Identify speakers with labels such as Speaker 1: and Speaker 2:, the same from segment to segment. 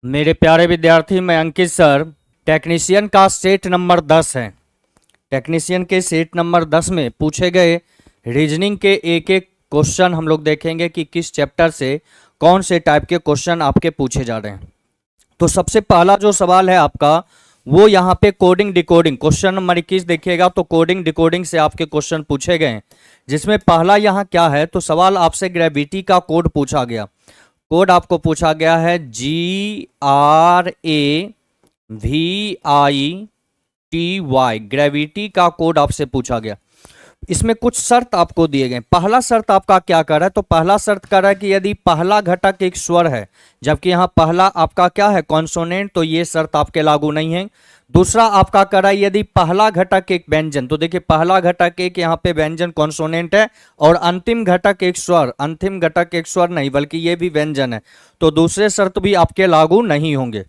Speaker 1: मेरे प्यारे विद्यार्थी, मैं अंकित सर। टेक्नीशियन का सेट नंबर 10 है। टेक्नीशियन के सेट नंबर 10 में पूछे गए रीजनिंग के एक एक क्वेश्चन हम लोग देखेंगे कि किस चैप्टर से कौन से टाइप के क्वेश्चन आपके पूछे जा रहे हैं। तो सबसे पहला जो सवाल है आपका वो यहाँ पे कोडिंग डिकोडिंग क्वेश्चन नंबर 21 देखिएगा। तो कोडिंग डिकोडिंग से आपके क्वेश्चन पूछे गए हैं, जिसमें पहला यहाँ क्या है, तो सवाल आपसे ग्रेविटी का कोड पूछा गया। कोड आपको पूछा गया है GRAVITY, ग्रेविटी का कोड आपसे पूछा गया। इसमें कुछ शर्त आपको दिए गए। पहला शर्त आपका क्या कर रहा है, तो पहला शर्त कर रहा है कि यदि पहला घटक एक स्वर है, जबकि यहाँ पहला आपका क्या है, कॉन्सोनेंट, तो ये शर्त आपके लागू नहीं है। दूसरा आपका कर रहा है यदि पहला घटक एक व्यंजन, तो देखिए पहला घटक एक यहाँ पे व्यंजन कॉन्सोनेंट है और अंतिम घटक एक स्वर, अंतिम घटक एक स्वर नहीं बल्कि ये भी व्यंजन है, तो दूसरे शर्त भी आपके लागू नहीं होंगे।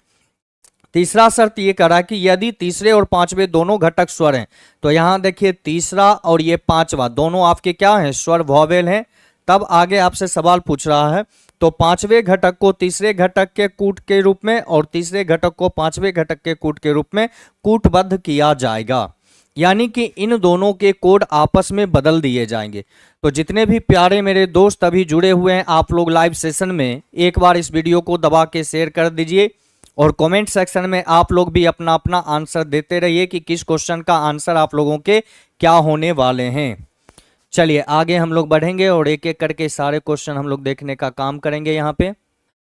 Speaker 1: तीसरा शर्त ये करा कि यदि तीसरे और पांचवें दोनों घटक स्वर हैं, तो यहां देखिए तीसरा और ये पांचवा दोनों आपके क्या हैं, स्वर वॉवेल हैं। तब आगे आपसे सवाल पूछ रहा है, तो पांचवें घटक को तीसरे घटक के कूट के रूप में और तीसरे घटक को पांचवें घटक के कूट के रूप में कूटबद्ध किया जाएगा, यानी कि इन दोनों के कोड आपस में बदल दिए जाएंगे। तो जितने भी प्यारे मेरे दोस्त अभी जुड़े हुए हैं आप लोग लाइव सेशन में, एक बार इस वीडियो को दबा के शेयर कर दीजिए और कमेंट सेक्शन में आप लोग भी अपना अपना आंसर देते रहिए कि किस क्वेश्चन का आंसर आप लोगों के क्या होने वाले हैं। चलिए आगे हम लोग बढ़ेंगे और एक एक करके सारे क्वेश्चन हम लोग देखने का काम करेंगे यहाँ पे।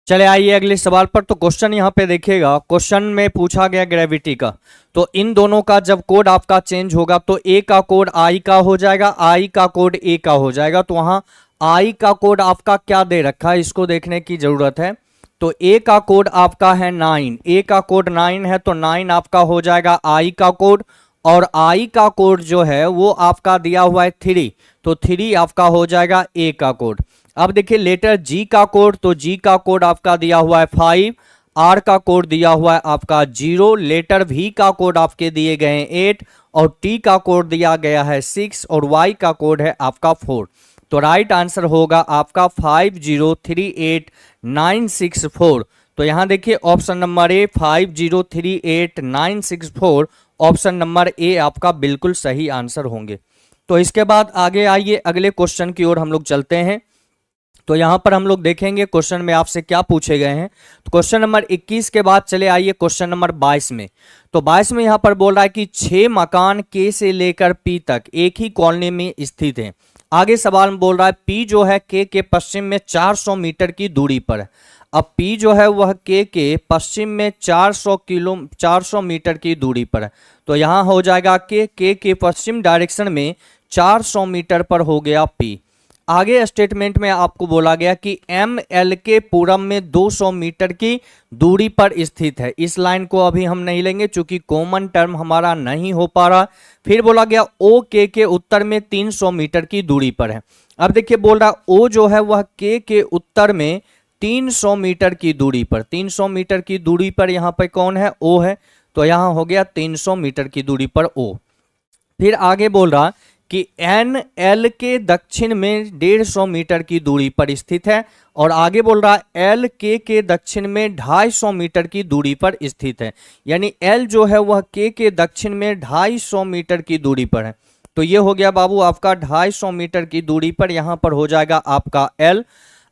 Speaker 1: चले आइए अगले सवाल पर। तो क्वेश्चन यहाँ पे देखिएगा, क्वेश्चन में पूछा गया ग्रेविटी का, तो इन दोनों का जब कोड आपका चेंज होगा तो ए का कोड आई का हो जाएगा, आई का कोड ए का हो जाएगा। तो वहां आई का कोड आपका क्या दे रखा है, इसको देखने की जरूरत है। तो ए का कोड आपका है 9, ए का कोड 9 है, तो 9 आपका हो जाएगा आई का कोड, और आई का कोड जो है वो आपका दिया हुआ है 3, तो 3 आपका हो जाएगा ए का कोड। अब देखिए लेटर जी का कोड, तो जी का कोड आपका दिया हुआ है 5, आर का कोड दिया हुआ है आपका 0, लेटर वी का कोड आपके दिए गए हैं 8, और टी का कोड दिया गया है 6, और वाई का कोड है आपका 4। तो राइट आंसर होगा आपका 5038964। तो यहां देखिए option number A 5038964, option number A आपका बिल्कुल सही आंसर होंगे। तो इसके बाद आगे आइए अगले क्वेश्चन की ओर हम लोग चलते हैं। तो यहां पर हम लोग देखेंगे क्वेश्चन में आपसे क्या पूछे गए हैं। तो क्वेश्चन नंबर 21 के बाद चले आइए क्वेश्चन नंबर 22 में। तो 22 में यहां पर बोल रहा है कि 6 मकान के से लेकर पी तक एक ही कॉलोनी में स्थित हैं। आगे सवाल में बोल रहा है पी जो है के पश्चिम में 400 मीटर की दूरी पर है। अब पी जो है वह के पश्चिम में 400 मीटर की दूरी पर है। तो यहां हो जाएगा के पश्चिम डायरेक्शन में 400 मीटर पर हो गया पी। आगे स्टेटमेंट में आपको बोला गया कि एम एल के पूरब में 200 मीटर की दूरी पर स्थित है। इस लाइन को अभी हम नहीं लेंगे चूंकि कॉमन टर्म हमारा नहीं हो पा रहा। फिर बोला गया ओ के उत्तर में 300 मीटर की दूरी पर है। अब देखिए बोल रहा ओ जो है वह के उत्तर में 300 मीटर की दूरी पर, 300 मीटर की दूरी पर यहाँ पर कौन है, ओ है। तो यहाँ हो गया 300 मीटर की दूरी पर ओ। फिर आगे बोल रहा कि एन एल के दक्षिण में 150 मीटर की दूरी पर स्थित है, और आगे बोल रहा है एल के दक्षिण में 250 मीटर की दूरी पर स्थित है। यानी एल जो है वह के दक्षिण में 250 मीटर की दूरी पर है। तो ये हो गया बाबू आपका 250 मीटर की दूरी पर, यहां पर हो जाएगा आपका एल।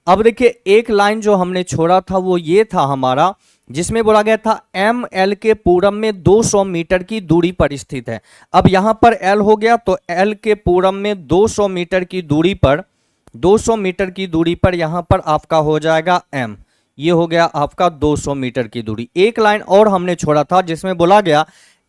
Speaker 1: अब देखिए एक लाइन जो हमने छोड़ा था वो ये था हमारा, जिसमें बोला गया था एम एल के पूरब में 200 मीटर की दूरी पर स्थित है। अब यहां पर एल हो गया, तो एल के पूरब में 200 मीटर की दूरी पर, 200 मीटर की दूरी पर यहां पर आपका हो जाएगा एम। ये हो गया आपका 200 मीटर की दूरी। एक लाइन और हमने छोड़ा था जिसमें बोला गया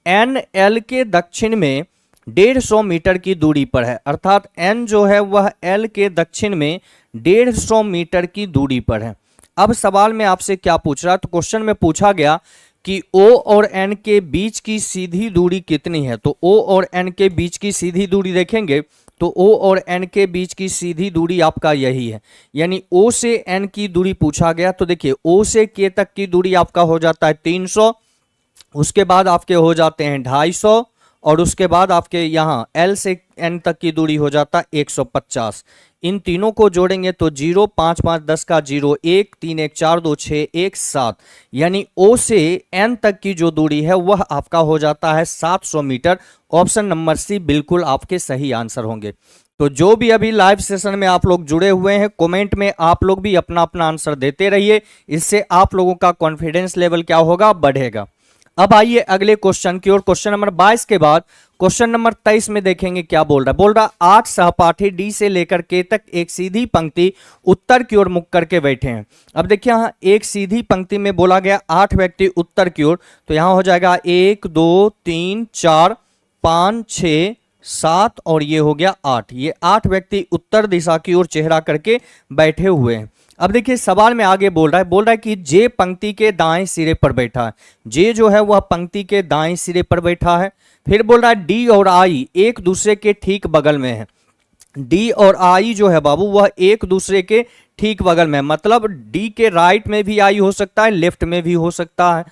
Speaker 1: एन एल के दक्षिण में 150 मीटर की दूरी पर है, अर्थात एन जो है वह एल के दक्षिण में 150 मीटर की दूरी पर है। अब सवाल में आपसे क्या पूछ रहा है, तो क्वेश्चन में पूछा गया कि O और N के बीच की सीधी दूरी कितनी है। तो O और N के बीच की सीधी दूरी देखेंगे तो O और N के बीच की सीधी दूरी आपका यही है, यानी O से N की दूरी पूछा गया। तो देखिए O से K तक की दूरी आपका हो जाता है 300, उसके बाद आपके हो जाते हैं 250, और उसके बाद आपके यहाँ L से N तक की दूरी हो जाता है 150। इन तीनों को जोड़ेंगे तो 0, 5, 5, 10 का 0, 1, 3, 1, 4, 2, 6, 1, 7, यानी O से N तक की जो दूरी है वह आपका हो जाता है 700 मीटर। ऑप्शन नंबर सी बिल्कुल आपके सही आंसर होंगे। तो जो भी अभी लाइव सेशन में आप लोग जुड़े हुए हैं, कमेंट में आप लोग भी अपना अपना आंसर देते रहिए, इससे आप लोगों का कॉन्फिडेंस लेवल क्या होगा, बढ़ेगा। अब आइए अगले क्वेश्चन की ओर। क्वेश्चन नंबर 22 के बाद क्वेश्चन नंबर 23 में देखेंगे क्या बोल रहा है। बोल रहा 8 सहपाठी डी से लेकर के तक एक सीधी पंक्ति उत्तर की ओर मुख करके बैठे हैं। अब देखिए यहाँ एक सीधी पंक्ति में बोला गया 8 व्यक्ति उत्तर की ओर, तो यहाँ हो जाएगा 1, 2, 3, 4, 5, 6, 7 और ये हो गया 8। ये 8 व्यक्ति उत्तर दिशा की ओर चेहरा करके बैठे हुए हैं। अब देखिए सवाल में आगे बोल रहा है कि जे पंक्ति के दाएं सिरे पर बैठा है। जे जो है वह पंक्ति के दाएं सिरे पर बैठा है। फिर बोल रहा है डी और आई एक दूसरे के ठीक बगल में है। डी और आई जो है बाबू वह एक दूसरे के ठीक बगल में है, मतलब डी के राइट में भी आई हो सकता है, लेफ्ट में भी हो सकता है।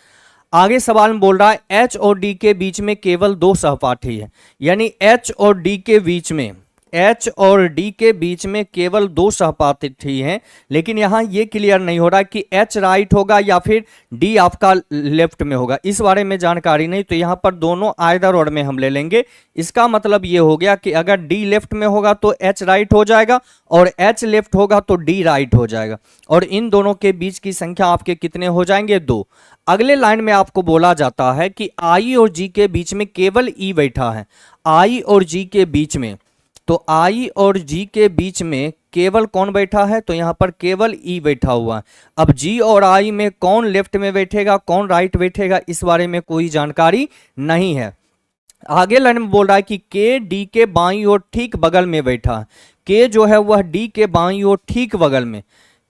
Speaker 1: आगे सवाल में बोल रहा है एच और डी के बीच में केवल 2 सहपाठी है, यानी एच और डी के बीच में केवल 2 सहपाठी हैं। लेकिन यहाँ ये क्लियर नहीं हो रहा कि एच राइट होगा या फिर डी आपका लेफ्ट में होगा, इस बारे में जानकारी नहीं। तो यहाँ पर दोनों आइदर और में हम ले लेंगे। इसका मतलब ये हो गया कि अगर डी लेफ्ट में होगा तो एच राइट हो जाएगा और एच लेफ्ट होगा तो डी राइट हो जाएगा, और इन दोनों के बीच की संख्या आपके कितने हो जाएंगे, 2। अगले लाइन में आपको बोला जाता है कि आई और जी के बीच में केवल ई बैठा है। आई और जी के बीच में, तो आई और जी के बीच में केवल कौन बैठा है, तो यहां पर केवल ई बैठा हुआ है। अब जी और आई में कौन लेफ्ट में बैठेगा कौन राइट बैठेगा, इस बारे में कोई जानकारी नहीं है। आगे लाइन में बोल रहा है कि के डी के बाईं ओर ठीक बगल में बैठा है। के जो है वह डी के बाईं ओर ठीक बगल में,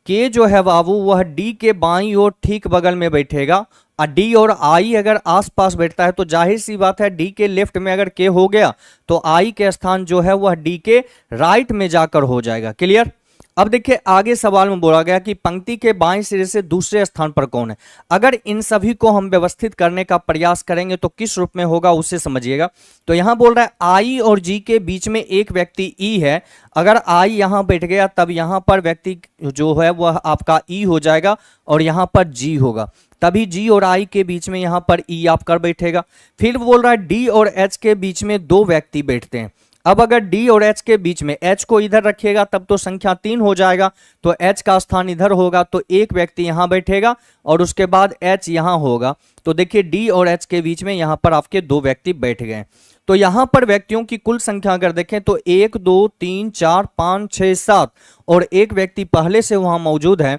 Speaker 1: के जो है बाबू वह डी के बाईं ओर ठीक बगल में बैठेगा। और डी और आई अगर आसपास बैठता है तो जाहिर सी बात है डी के लेफ्ट में अगर के हो गया तो आई के स्थान जो है वह डी के राइट में जाकर हो जाएगा। क्लियर। अब देखिए आगे सवाल में बोला गया कि पंक्ति के बाएं सिरे से दूसरे स्थान पर कौन है। अगर इन सभी को हम व्यवस्थित करने का प्रयास करेंगे तो किस रूप में होगा उसे समझिएगा। तो यहां बोल रहा है आई और जी के बीच में एक व्यक्ति ई है। अगर आई यहां बैठ गया तब यहां पर व्यक्ति जो है वह आपका ई हो जाएगा और यहां पर जी होगा, तभी जी और आई के बीच में यहां पर ई आप कर बैठेगा। फिर बोल रहा है डी और एच के बीच में 2 व्यक्ति बैठते हैं। अब अगर डी और एच के बीच में एच को इधर रखिएगा तब तो संख्या 3 हो जाएगा, तो एच का स्थान इधर होगा तो एक व्यक्ति यहां बैठेगा और उसके बाद एच यहां होगा। तो देखिए डी और एच के बीच में यहां पर आपके 2 व्यक्ति बैठ गए। तो यहां पर व्यक्तियों की कुल संख्या अगर देखें तो 1, 2, 3, 4, 5, 6, 7 और एक व्यक्ति पहले से वहां मौजूद है।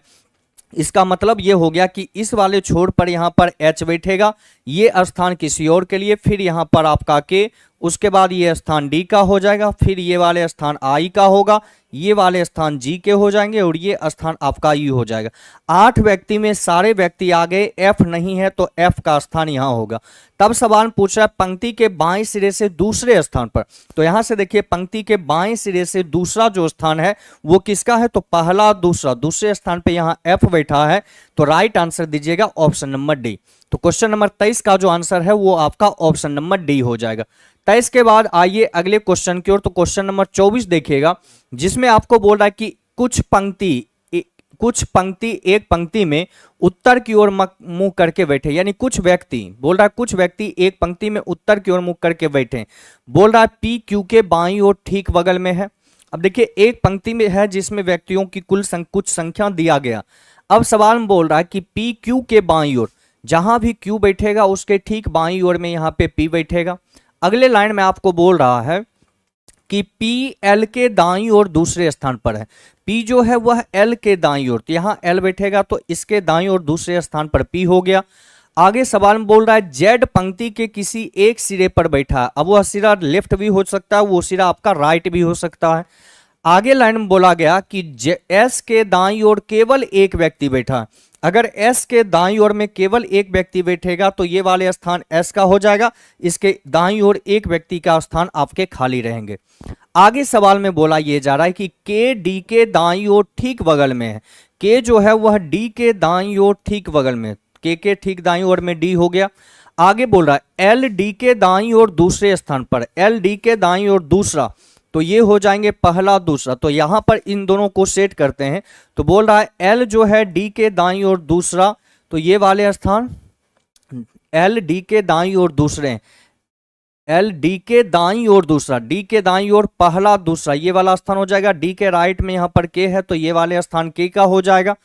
Speaker 1: इसका मतलब ये हो गया कि इस वाले छोर पर यहां पर एच बैठेगा, ये स्थान किसी और के लिए, फिर यहां पर आपका के, उसके बाद ये स्थान डी का हो जाएगा, फिर ये वाले स्थान आई का होगा, ये वाले स्थान जी के हो जाएंगे और ये स्थान आपका यू हो जाएगा। 8 व्यक्ति में सारे व्यक्ति आ गए, एफ नहीं है तो एफ का स्थान यहां होगा। तब सवाल पूछ रहा है पंक्ति के बाएं सिरे से दूसरे स्थान पर। तो यहां से देखिए पंक्ति के बाएं सिरे से दूसरा जो स्थान है वो किसका है, तो पहला दूसरा, दूसरे स्थान पे यहां एफ बैठा है। तो राइट आंसर दीजिएगा ऑप्शन नंबर डी। तो क्वेश्चन नंबर 23 का जो आंसर है वो आपका ऑप्शन नंबर डी हो जाएगा। 23 के बाद आइए अगले क्वेश्चन की ओर। तो क्वेश्चन नंबर 24 देखिएगा, जिसमें आपको बोल रहा है कि कुछ पंक्ति एक पंक्ति में उत्तर की ओर मुंह करके बैठे, यानी कुछ व्यक्ति बोल रहा है कुछ व्यक्ति एक पंक्ति में उत्तर की ओर मुंह करके बैठे। बोल रहा है पी क्यू के बाईं ओर ठीक बगल में है। अब देखिए एक पंक्ति में है जिसमें व्यक्तियों की कुल कुछ संख्या दिया गया। अब सवाल में बोल रहा है कि पी क्यू के बाईं ओर, जहां भी क्यू बैठेगा उसके ठीक बाईं ओर में यहां पे पी बैठेगा। अगले लाइन में आपको बोल रहा है कि पी एल के दाईं ओर दूसरे स्थान पर है। पी जो है वह एल के दाईं ओर, तो यहां एल बैठेगा तो इसके दाईं ओर दूसरे स्थान पर पी हो गया। आगे सवाल में बोल रहा है जेड पंक्ति के किसी एक सिरे पर बैठा है। अब वह सिरा लेफ्ट भी हो सकता है, वो सिरा आपका राइट भी हो सकता है। आगे लाइन में बोला गया कि एस के दाईं ओर केवल एक व्यक्ति बैठा। अगर एस के दाईं ओर में केवल एक व्यक्ति बैठेगा तो ये वाले स्थान एस का हो जाएगा, इसके दाईं ओर एक व्यक्ति का स्थान आपके खाली रहेंगे। आगे सवाल में बोला ये जा रहा है कि के डी के दाईं ओर ठीक बगल में है। के जो है वह डी के दाईं ओर ठीक बगल में, के ठीक दाईं ओर में डी हो गया। आगे बोल रहा है एल डी के दाईं ओर दूसरे स्थान पर, एल डी के दाईं ओर दूसरा, तो ये हो जाएंगे पहला दूसरा। तो यहां पर इन दोनों को सेट करते हैं, तो बोल रहा है एल जो है डी के दाईं ओर दूसरा, तो ये वाले स्थान एल डी के दाईं ओर दूसरे, एल डी के दाईं ओर दूसरा, डी के दाईं ओर पहला दूसरा, ये वाला स्थान हो जाएगा। डी के राइट में यहां पर के है, तो ये वाले स्थान के का हो जाएगा।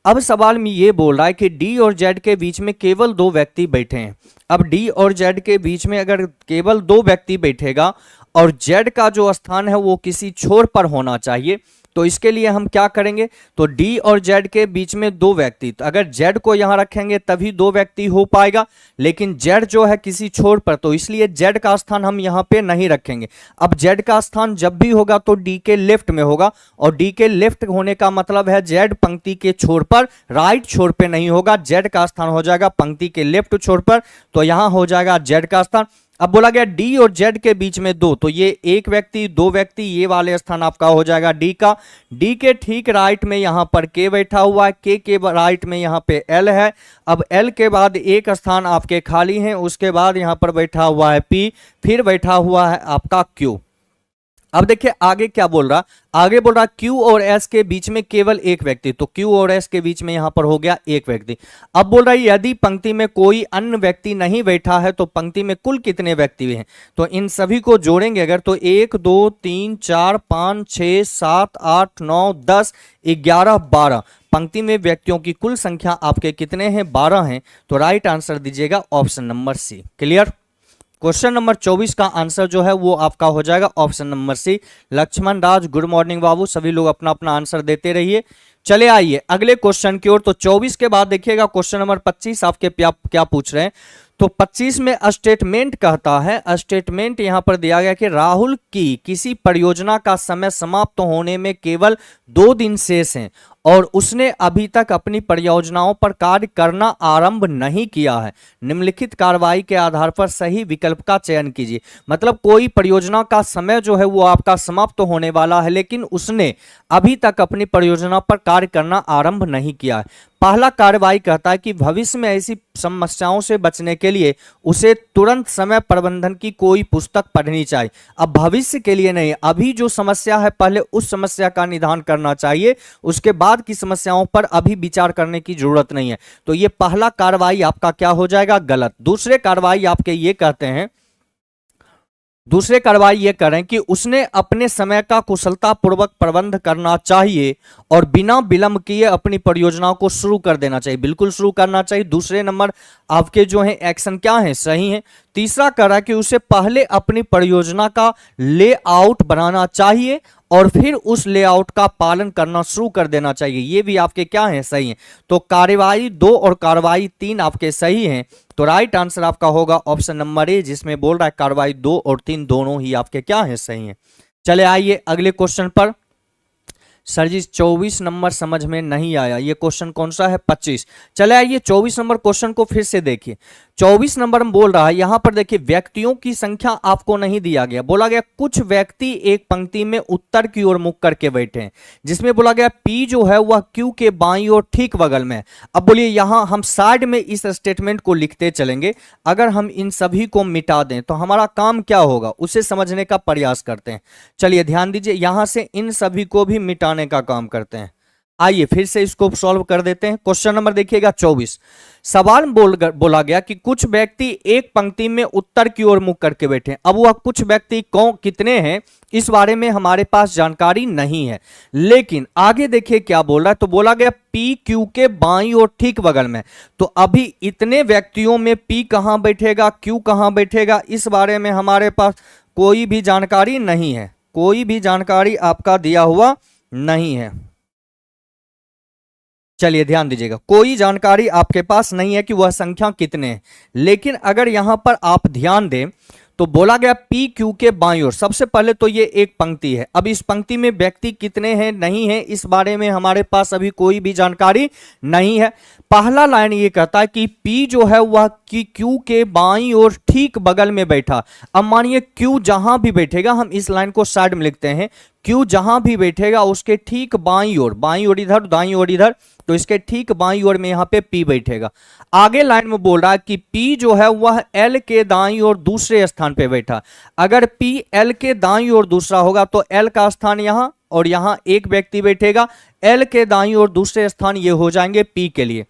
Speaker 1: अब सवाल में ये बोल रहा है कि डी और जेड के बीच में केवल दो व्यक्ति बैठे हैं। अब डी और जेड के बीच में अगर केवल दो व्यक्ति बैठेगा और जेड का जो स्थान है वो किसी छोर पर होना चाहिए, तो इसके लिए हम क्या करेंगे, तो डी और जेड के बीच में दो व्यक्ति, तो अगर जेड को यहां रखेंगे तभी दो व्यक्ति हो पाएगा, लेकिन जेड जो है किसी छोर पर, तो इसलिए जेड का स्थान हम यहां पे नहीं रखेंगे। अब जेड का स्थान जब भी होगा तो डी के लेफ्ट में होगा, और डी के लेफ्ट होने का मतलब है जेड पंक्ति के छोर पर, राइट छोर पे नहीं होगा। जेड का स्थान हो जाएगा पंक्ति के लेफ्ट छोर पर, तो यहां हो जाएगा जेड का स्थान। अब बोला गया डी और जेड के बीच में दो, तो ये एक व्यक्ति दो व्यक्ति, ये वाले स्थान आपका हो जाएगा डी का। डी के ठीक राइट में यहां पर के बैठा हुआ है, के राइट में यहां पे एल है। अब एल के बाद एक स्थान आपके खाली हैं, उसके बाद यहां पर बैठा हुआ है पी, फिर बैठा हुआ है आपका क्यू। अब देखिए आगे क्या बोल रहा, आगे बोल रहा Q और S के बीच में केवल एक व्यक्ति, तो Q और S के बीच में यहां पर हो गया एक व्यक्ति। अब बोल रहा है यदि पंक्ति में कोई अन्य व्यक्ति नहीं बैठा है तो पंक्ति में कुल कितने व्यक्ति हैं, तो इन सभी को जोड़ेंगे अगर, तो 1 2 3 4 5 6 7 8 9 10 11 12, पंक्ति में व्यक्तियों की कुल संख्या आपके कितने हैं, 12 हैं। तो राइट आंसर दीजिएगा option number C. Clear. Question number 24 का आंसर जो है वो आपका हो जाएगा option number C. Laxman Raj, good morning बाबू, सभी लोग अपना अपना आंसर देते रहिए। चले आइए अगले क्वेश्चन की ओर। तो 24 के बाद देखिएगा क्वेश्चन नंबर 25 आपके क्या पूछ रहे हैं। तो 25 में स्टेटमेंट कहता है, स्टेटमेंट यहां पर दिया गया कि राहुल की किसी परियोजना का समय समाप्त होने में केवल 2 दिन शेष हैं और उसने अभी तक अपनी परियोजनाओं पर कार्य करना आरंभ नहीं किया है। निम्नलिखित कार्रवाई के आधार पर सही विकल्प का चयन कीजिए। मतलब कोई परियोजना का समय जो है वो आपका समाप्त होने वाला है, लेकिन उसने अभी तक अपनी परियोजना पर कार्य करना आरंभ नहीं किया है। पहला कार्रवाई कहता है कि भविष्य में ऐसी समस्याओं से बचने के लिए उसे तुरंत समय प्रबंधन की कोई पुस्तक पढ़नी चाहिए। अब भविष्य के लिए नहीं, अभी जो समस्या है पहले उस समस्या का निदान करना चाहिए, उसके बाद की समस्याओं पर अभी विचार करने की जरूरत नहीं है। तो ये पहला कार्रवाई आपका क्या हो जाएगा, गलत। दूसरे कार्रवाई आपके ये कहते हैं, दूसरे कार्रवाई ये करें कि उसने अपने समय का कुशलतापूर्वक प्रबंध करना चाहिए और बिना विलंब किए अपनी परियोजनाओं को शुरू कर देना चाहिए। बिल्कुल शुरू करना चाहिए। दूसरे नंबर आपके जो है एक्शन क्या है, सही है। तीसरा कह रहा है कि उसे पहले अपनी परियोजना का लेआउट बनाना चाहिए और फिर उस लेआउट का पालन करना शुरू कर देना चाहिए। ये भी आपके क्या है, सही है। तो कार्रवाई 2 और कार्रवाई 3 आपके सही हैं। तो राइट आंसर आपका होगा ऑप्शन नंबर ए, जिसमें बोल रहा है कार्रवाई 2 और 3 दोनों ही आपके क्या है, सही हैं। चले आइए अगले क्वेश्चन पर। सर जी 24 नंबर समझ में नहीं आया, ये क्वेश्चन कौन सा है, 25। चले आइए 24 नंबर क्वेश्चन को फिर से देखिए। 24 नंबर में बोल रहा है, यहां पर देखिए व्यक्तियों की संख्या आपको नहीं दिया गया। बोला गया कुछ व्यक्ति एक पंक्ति में उत्तर की ओर मुख करके बैठे हैं, जिसमें बोला गया पी जो है वह क्यू के बाईं ओर ठीक बगल में। अब बोलिए यहां हम साइड में इस स्टेटमेंट को लिखते चलेंगे। अगर हम इन सभी को मिटा दें तो हमारा काम क्या होगा, उसे समझने का प्रयास करते हैं। चलिए ध्यान दीजिए, यहां से इन सभी को भी मिटाने का काम करते हैं। आइए फिर से इसको सॉल्व कर देते हैं। क्वेश्चन नंबर देखिएगा 24। सवाल बोला गया कि कुछ व्यक्ति एक पंक्ति में उत्तर की ओर मुख करके बैठे हैं। अब वह कुछ व्यक्ति कितने हैं इस बारे में हमारे पास जानकारी नहीं है, लेकिन आगे देखिए क्या बोल रहा है। तो बोला गया पी क्यू के बाईं ओर ठीक बगल में। तो अभी इतने व्यक्तियों में पी कहां बैठेगा, क्यू कहां बैठेगा, इस बारे में हमारे पास कोई भी जानकारी नहीं है। कोई भी जानकारी आपका दिया हुआ नहीं है। चलिए ध्यान दीजिएगा, कोई जानकारी आपके पास नहीं है कि वह संख्या कितने हैं। लेकिन अगर यहां पर आप ध्यान दें तो बोला गया पी क्यू के बाईं ओर। सबसे पहले तो ये एक पंक्ति है। अब इस पंक्ति में व्यक्ति कितने हैं, नहीं है, इस बारे में हमारे पास अभी कोई भी जानकारी नहीं है। पहला लाइन ये कहता है कि पी जो है वह क्यू के बाईं ओर ठीक बगल में बैठा। अब मानिए क्यू जहां भी बैठेगा, हम इस लाइन को साइड में लिखते हैं, Q जहां भी बैठेगा उसके ठीक बाईं ओर इधर, दाईं ओर इधर, तो इसके ठीक बाईं ओर में यहाँ पे P बैठेगा। आगे लाइन में बोल रहा है कि P जो है वह L के दाईं ओर दूसरे स्थान पे बैठा। अगर P L के दाईं ओर दूसरा होगा तो L का स्थान यहाँ और यहाँ एक व्यक्ति बैठेगा, L के दाईं ओर दूसरे स्थान ये हो जाएंगे P के लिए।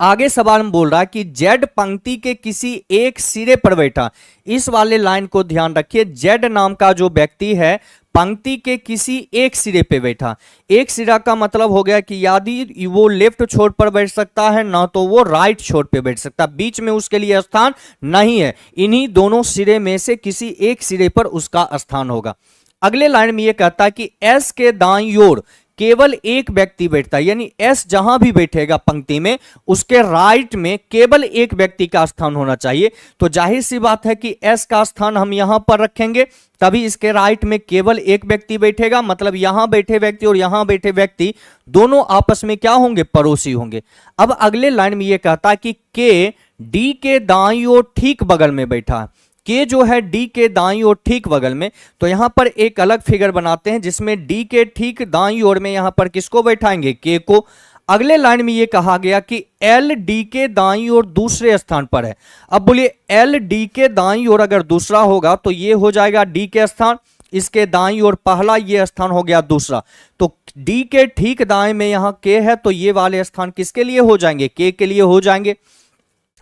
Speaker 1: आगे सवाल में बोल रहा है कि जेड पंक्ति के किसी एक सिरे पर बैठा। इस वाले लाइन को ध्यान रखिए, जेड नाम का जो व्यक्ति है पंक्ति के किसी एक सिरे पे बैठा। एक सिरा का मतलब हो गया कि यदि वो लेफ्ट छोर पर बैठ सकता है ना तो वो राइट छोर पे बैठ सकता, बीच में उसके लिए स्थान नहीं है। इन्हीं दोनों सिरे में से किसी एक सिरे पर उसका स्थान होगा। अगले लाइन में ये कहता है कि एस के दाईं ओर केवल एक व्यक्ति बैठता है, यानी एस जहां भी बैठेगा पंक्ति में उसके राइट में केवल एक व्यक्ति का स्थान होना चाहिए। तो जाहिर सी बात है कि एस का स्थान हम यहां पर रखेंगे, तभी इसके राइट में केवल एक व्यक्ति बैठेगा, मतलब यहां बैठे व्यक्ति और यहां बैठे व्यक्ति दोनों आपस में क्या होंगे, पड़ोसी होंगे। अब अगले लाइन में यह कहता है कि के डी के दाईं ओर ठीक बगल में बैठा है। के जो है डी के दाईं ओर ठीक बगल में, तो यहां पर एक अलग फिगर बनाते हैं जिसमें डी के ठीक दाईं ओर में यहां पर किसको बैठाएंगे, के को। अगले लाइन में यह कहा गया कि एल डी के दाईं ओर दूसरे स्थान पर है। अब बोलिए एल डी के दाईं ओर अगर दूसरा होगा तो ये हो जाएगा डी के स्थान, इसके दाईं ओर पहला ये स्थान हो गया दूसरा, तो डी के ठीक दाएं में यहां के है तो ये वाले स्थान किसके लिए हो जाएंगे, के लिए हो जाएंगे।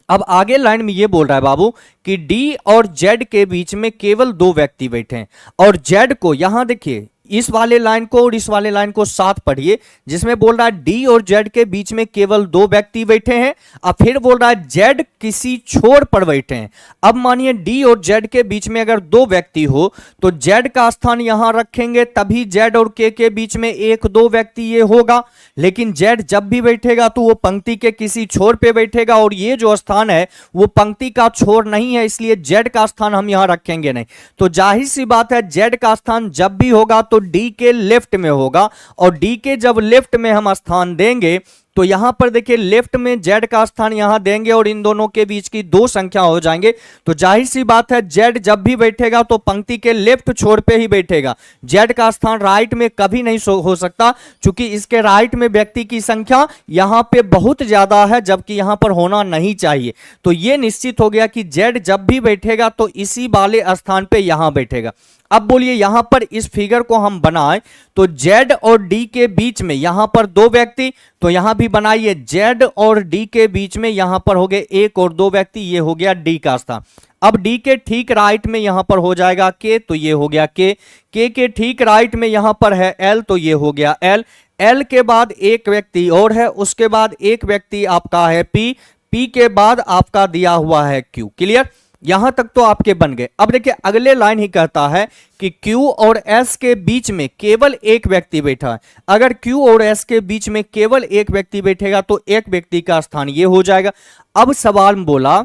Speaker 1: अब आगे लाइन में ये बोल रहा है बाबू कि डी और जेड के बीच में केवल दो व्यक्ति बैठे हैं, और जेड को यहां देखिए इस वाले लाइन को और इस वाले लाइन को साथ पढ़िए, जिसमें बोल रहा है डी और जेड के बीच में केवल दो व्यक्ति बैठे हैं। अब फिर बोल रहा है जेड किसी छोर पर बैठे हैं। अब मानिए डी और जेड के बीच में अगर दो व्यक्ति हो तो जेड का स्थान यहां रखेंगे, तभी जेड और के बीच में एक दो व्यक्ति ये होगा। लेकिन जेड जब भी बैठेगा तो वो पंक्ति के किसी छोर पे बैठेगा, और ये जो स्थान है वो पंक्ति का छोर नहीं है, इसलिए जेड का स्थान हम यहां रखेंगे नहीं। तो जाहिर सी बात है जेड का स्थान जब भी होगा तो डी के लेफ्ट में होगा, और डी के जब लेफ्ट में हम स्थान देंगे तो यहां पर देखिए लेफ्ट में जेड का स्थान यहां देंगे और इन दोनों के बीच की दो संख्या हो जाएंगे। तो जाहिर सी बात है जेड जब भी बैठेगा तो पंक्ति के लेफ्ट छोर पे ही बैठेगा, जेड का स्थान राइट में कभी नहीं हो सकता, क्योंकि इसके राइट में व्यक्ति की संख्या यहां पे बहुत ज्यादा है जबकि यहां पर होना नहीं चाहिए। तो यह निश्चित हो गया कि जेड जब भी बैठेगा तो इसी वाले स्थान पे यहां बैठेगा। अब बोलिए यहां पर इस फिगर को हम बनाएं तो जेड और डी के बीच में यहां पर दो व्यक्ति, तो यहां भी बनाइए जेड और डी के बीच में यहां पर हो गए एक और दो व्यक्ति, ये हो गया डी का स्थान। अब डी के ठीक राइट में यहां पर हो जाएगा के, तो ये हो गया के ठीक राइट में यहां पर है एल, तो ये हो गया एल। एल के बाद एक व्यक्ति और है, उसके बाद एक व्यक्ति आपका है पी के बाद आपका दिया हुआ है क्यू। क्लियर, यहां तक तो आपके बन गए। अब देखिए अगले लाइन ही कहता है कि Q और S के बीच में केवल एक व्यक्ति बैठा है। अगर Q और S के बीच में केवल एक व्यक्ति बैठेगा तो एक व्यक्ति का स्थान ये हो जाएगा। अब सवाल में बोला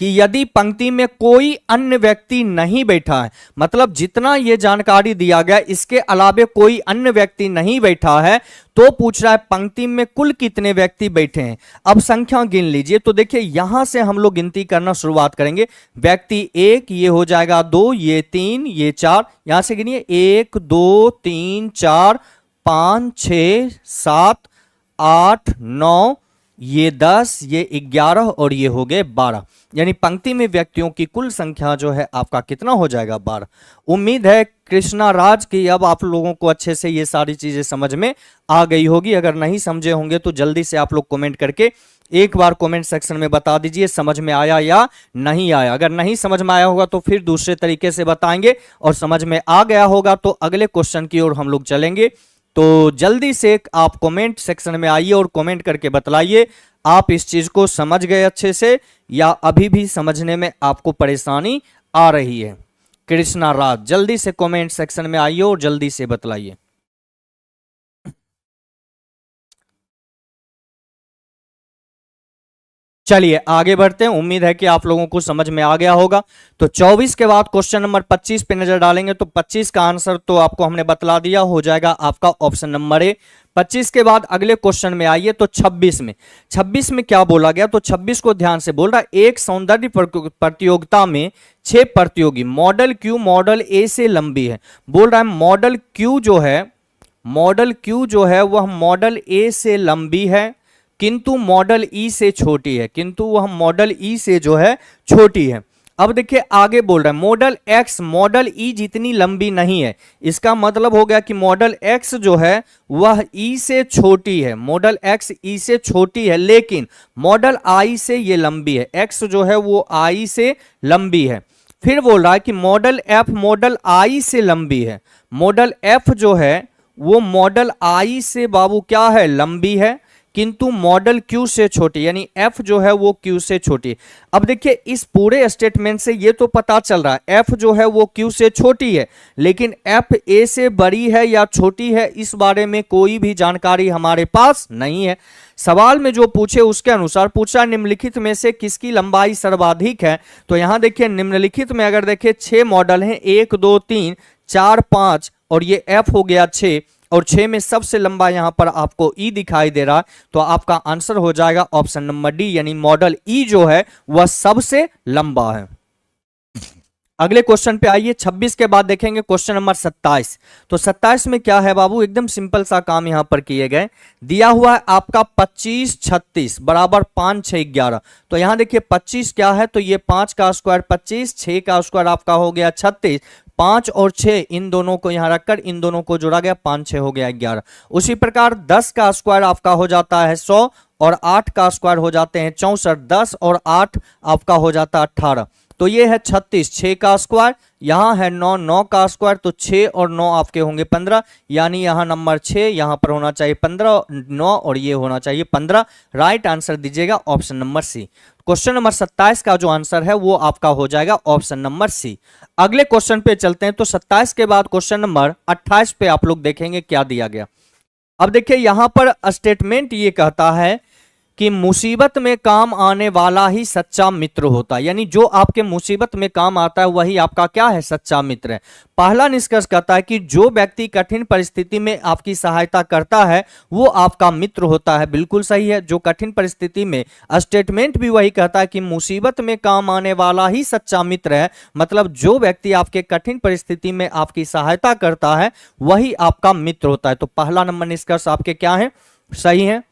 Speaker 1: कि यदि पंक्ति में कोई अन्य व्यक्ति नहीं बैठा है, मतलब जितना ये जानकारी दिया गया इसके अलावे कोई अन्य व्यक्ति नहीं बैठा है, तो पूछ रहा है पंक्ति में कुल कितने व्यक्ति बैठे हैं। अब संख्या गिन लीजिए, तो देखिए यहां से हम लोग गिनती करना शुरुआत करेंगे। व्यक्ति एक, ये हो जाएगा दो, ये तीन, ये चार, यहां से गिनिए 1 2 3 4 5 6 7 8 9, ये 10, ये 11 और ये हो गए 12, यानी पंक्ति में व्यक्तियों की कुल संख्या जो है आपका कितना हो जाएगा 12। उम्मीद है कृष्णा राज की अब आप लोगों को अच्छे से ये सारी चीजें समझ में आ गई होगी। अगर नहीं समझे होंगे तो जल्दी से आप लोग कमेंट करके एक बार कमेंट सेक्शन में बता दीजिए समझ में आया या नहीं आया। अगर नहीं समझ में आया होगा तो फिर दूसरे तरीके से बताएंगे, और समझ में आ गया होगा तो अगले क्वेश्चन की ओर हम लोग चलेंगे। तो जल्दी से आप कमेंट सेक्शन में आइए और कमेंट करके बतलाइए आप इस चीज को समझ गए अच्छे से, या अभी भी समझने में आपको परेशानी आ रही है। कृष्णा राज जल्दी से कमेंट सेक्शन में आइए और जल्दी से बतलाइए। चलिए आगे बढ़ते हैं, उम्मीद है कि आप लोगों को समझ में आ गया होगा। तो 24 के बाद क्वेश्चन नंबर 25 पे नजर डालेंगे तो 25 का आंसर तो आपको हमने बतला दिया, हो जाएगा आपका ऑप्शन नंबर ए। 25 के बाद अगले क्वेश्चन में आइए तो 26 में क्या बोला गया, तो 26 को ध्यान से बोल रहा है, एक सौंदर्य प्रतियोगिता में 6 प्रतियोगी, मॉडल क्यू मॉडल ए से लंबी है। बोल रहा है मॉडल क्यू जो है वह मॉडल ए से लंबी है किंतु मॉडल ई से छोटी है, किंतु वह मॉडल ई से जो है छोटी है। अब देखिए आगे बोल रहा है मॉडल एक्स मॉडल ई जितनी लंबी नहीं है, इसका मतलब हो गया कि मॉडल एक्स जो है वह ई से छोटी है, मॉडल एक्स ई से छोटी है, लेकिन मॉडल आई से ये लंबी है, एक्स जो है वो आई से लंबी है। फिर बोल रहा है कि मॉडल एफ मॉडल आई से लंबी है, मॉडल एफ जो है वो मॉडल आई से बाबू क्या है, लंबी है, किंतु मॉडल क्यू से छोटी, यानी एफ जो है वो क्यू से छोटी। अब देखिए इस पूरे स्टेटमेंट से ये तो पता चल रहा है एफ जो है वो क्यू से छोटी है, लेकिन एफ ए से बड़ी है या छोटी है इस बारे में कोई भी जानकारी हमारे पास नहीं है। सवाल में जो पूछे उसके अनुसार पूछा निम्नलिखित में से किसकी लंबाई सर्वाधिक है। तो यहां देखिए निम्नलिखित में अगर देखिए 6 मॉडल हैं, 1 2 3 4 5 और ये एफ हो गया 6, और 6 में सबसे लंबा यहां पर आपको ई दिखाई दे रहा है, तो आपका आंसर हो जाएगा ऑप्शन नंबर डी, यानी मॉडल ई जो है वह सबसे लंबा है। अगले क्वेश्चन पे आइए, 26 के बाद देखेंगे क्वेश्चन नंबर 27। तो 27 में क्या है बाबू, एकदम सिंपल सा काम यहां पर किए गए, दिया हुआ है आपका 25 36 बराबर 5 6 11। तो यहां देखिए 25 क्या है, तो ये 5 का स्क्वायर 25, 6 का स्क्वायर आपका हो गया 36, 5 और 6 इन दोनों को यहां रखकर इन दोनों को जोड़ा गया, 5 6 हो गया 11। उसी प्रकार 10 का स्क्वायर आपका हो जाता है 100 और 8 का स्क्वायर हो जाते हैं 64, 10 और 8 आपका हो जाता है 18। तो ये है 36, 6 का स्क्वायर, यहां है 9, 9 का स्क्वायर, तो 6 और 9 आपके होंगे 15, यानी यहां नंबर 6 यहां पर होना चाहिए 15, 9 और ये होना चाहिए 15। राइट आंसर दीजिएगा option number C. Question number 27 का जो आंसर है वो आपका हो जाएगा ऑप्शन नंबर सी। अगले क्वेश्चन पे चलते हैं, तो 27 के बाद क्वेश्चन नंबर 28 पे आप लोग देखेंगे क्या दिया गया। अब देखिए यहां पर स्टेटमेंट ये कहता है कि मुसीबत में काम आने वाला ही सच्चा मित्र होता है, यानी जो आपके मुसीबत में काम आता है वही आपका क्या है, सच्चा मित्र है। पहला निष्कर्ष कहता है कि जो व्यक्ति कठिन परिस्थिति में आपकी सहायता करता है वो आपका मित्र होता है, बिल्कुल सही है। जो कठिन परिस्थिति में, स्टेटमेंट भी वही कहता है कि मुसीबत में काम आने वाला ही सच्चा मित्र है, मतलब जो व्यक्ति आपके कठिन परिस्थिति में आपकी सहायता करता है वही आपका मित्र होता है। तो पहला नंबर निष्कर्ष आपके क्या है, सही है।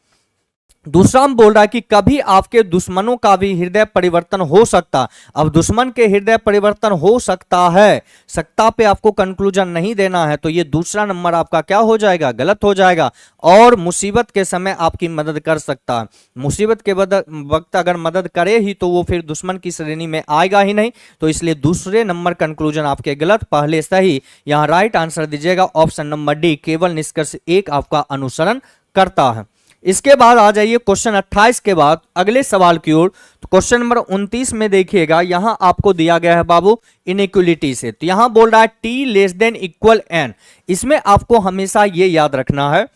Speaker 1: दूसरा हम बोल रहा है कि कभी आपके दुश्मनों का भी हृदय परिवर्तन हो सकता। अब दुश्मन के हृदय परिवर्तन हो सकता है, सकता पे आपको कंक्लूजन नहीं देना है, तो ये दूसरा नंबर आपका क्या हो जाएगा, गलत हो जाएगा। और मुसीबत के समय आपकी मदद कर सकता है, मुसीबत के वक्त अगर मदद करे ही तो वो फिर दुश्मन की श्रेणी में आएगा ही नहीं, तो इसलिए दूसरे नंबर कंक्लूजन आपके गलत, पहले सही। यहां राइट आंसर दीजिएगा ऑप्शन नंबर डी, केवल निष्कर्ष 1 आपका अनुसरण करता है। इसके बाद आ जाइए क्वेश्चन 28 के बाद अगले सवाल की ओर। तो क्वेश्चन नंबर 29 में देखिएगा, यहां आपको दिया गया है बाबू इनइक्वलिटी से, तो यहां बोल रहा है t less than equal n। इसमें आपको हमेशा ये याद रखना है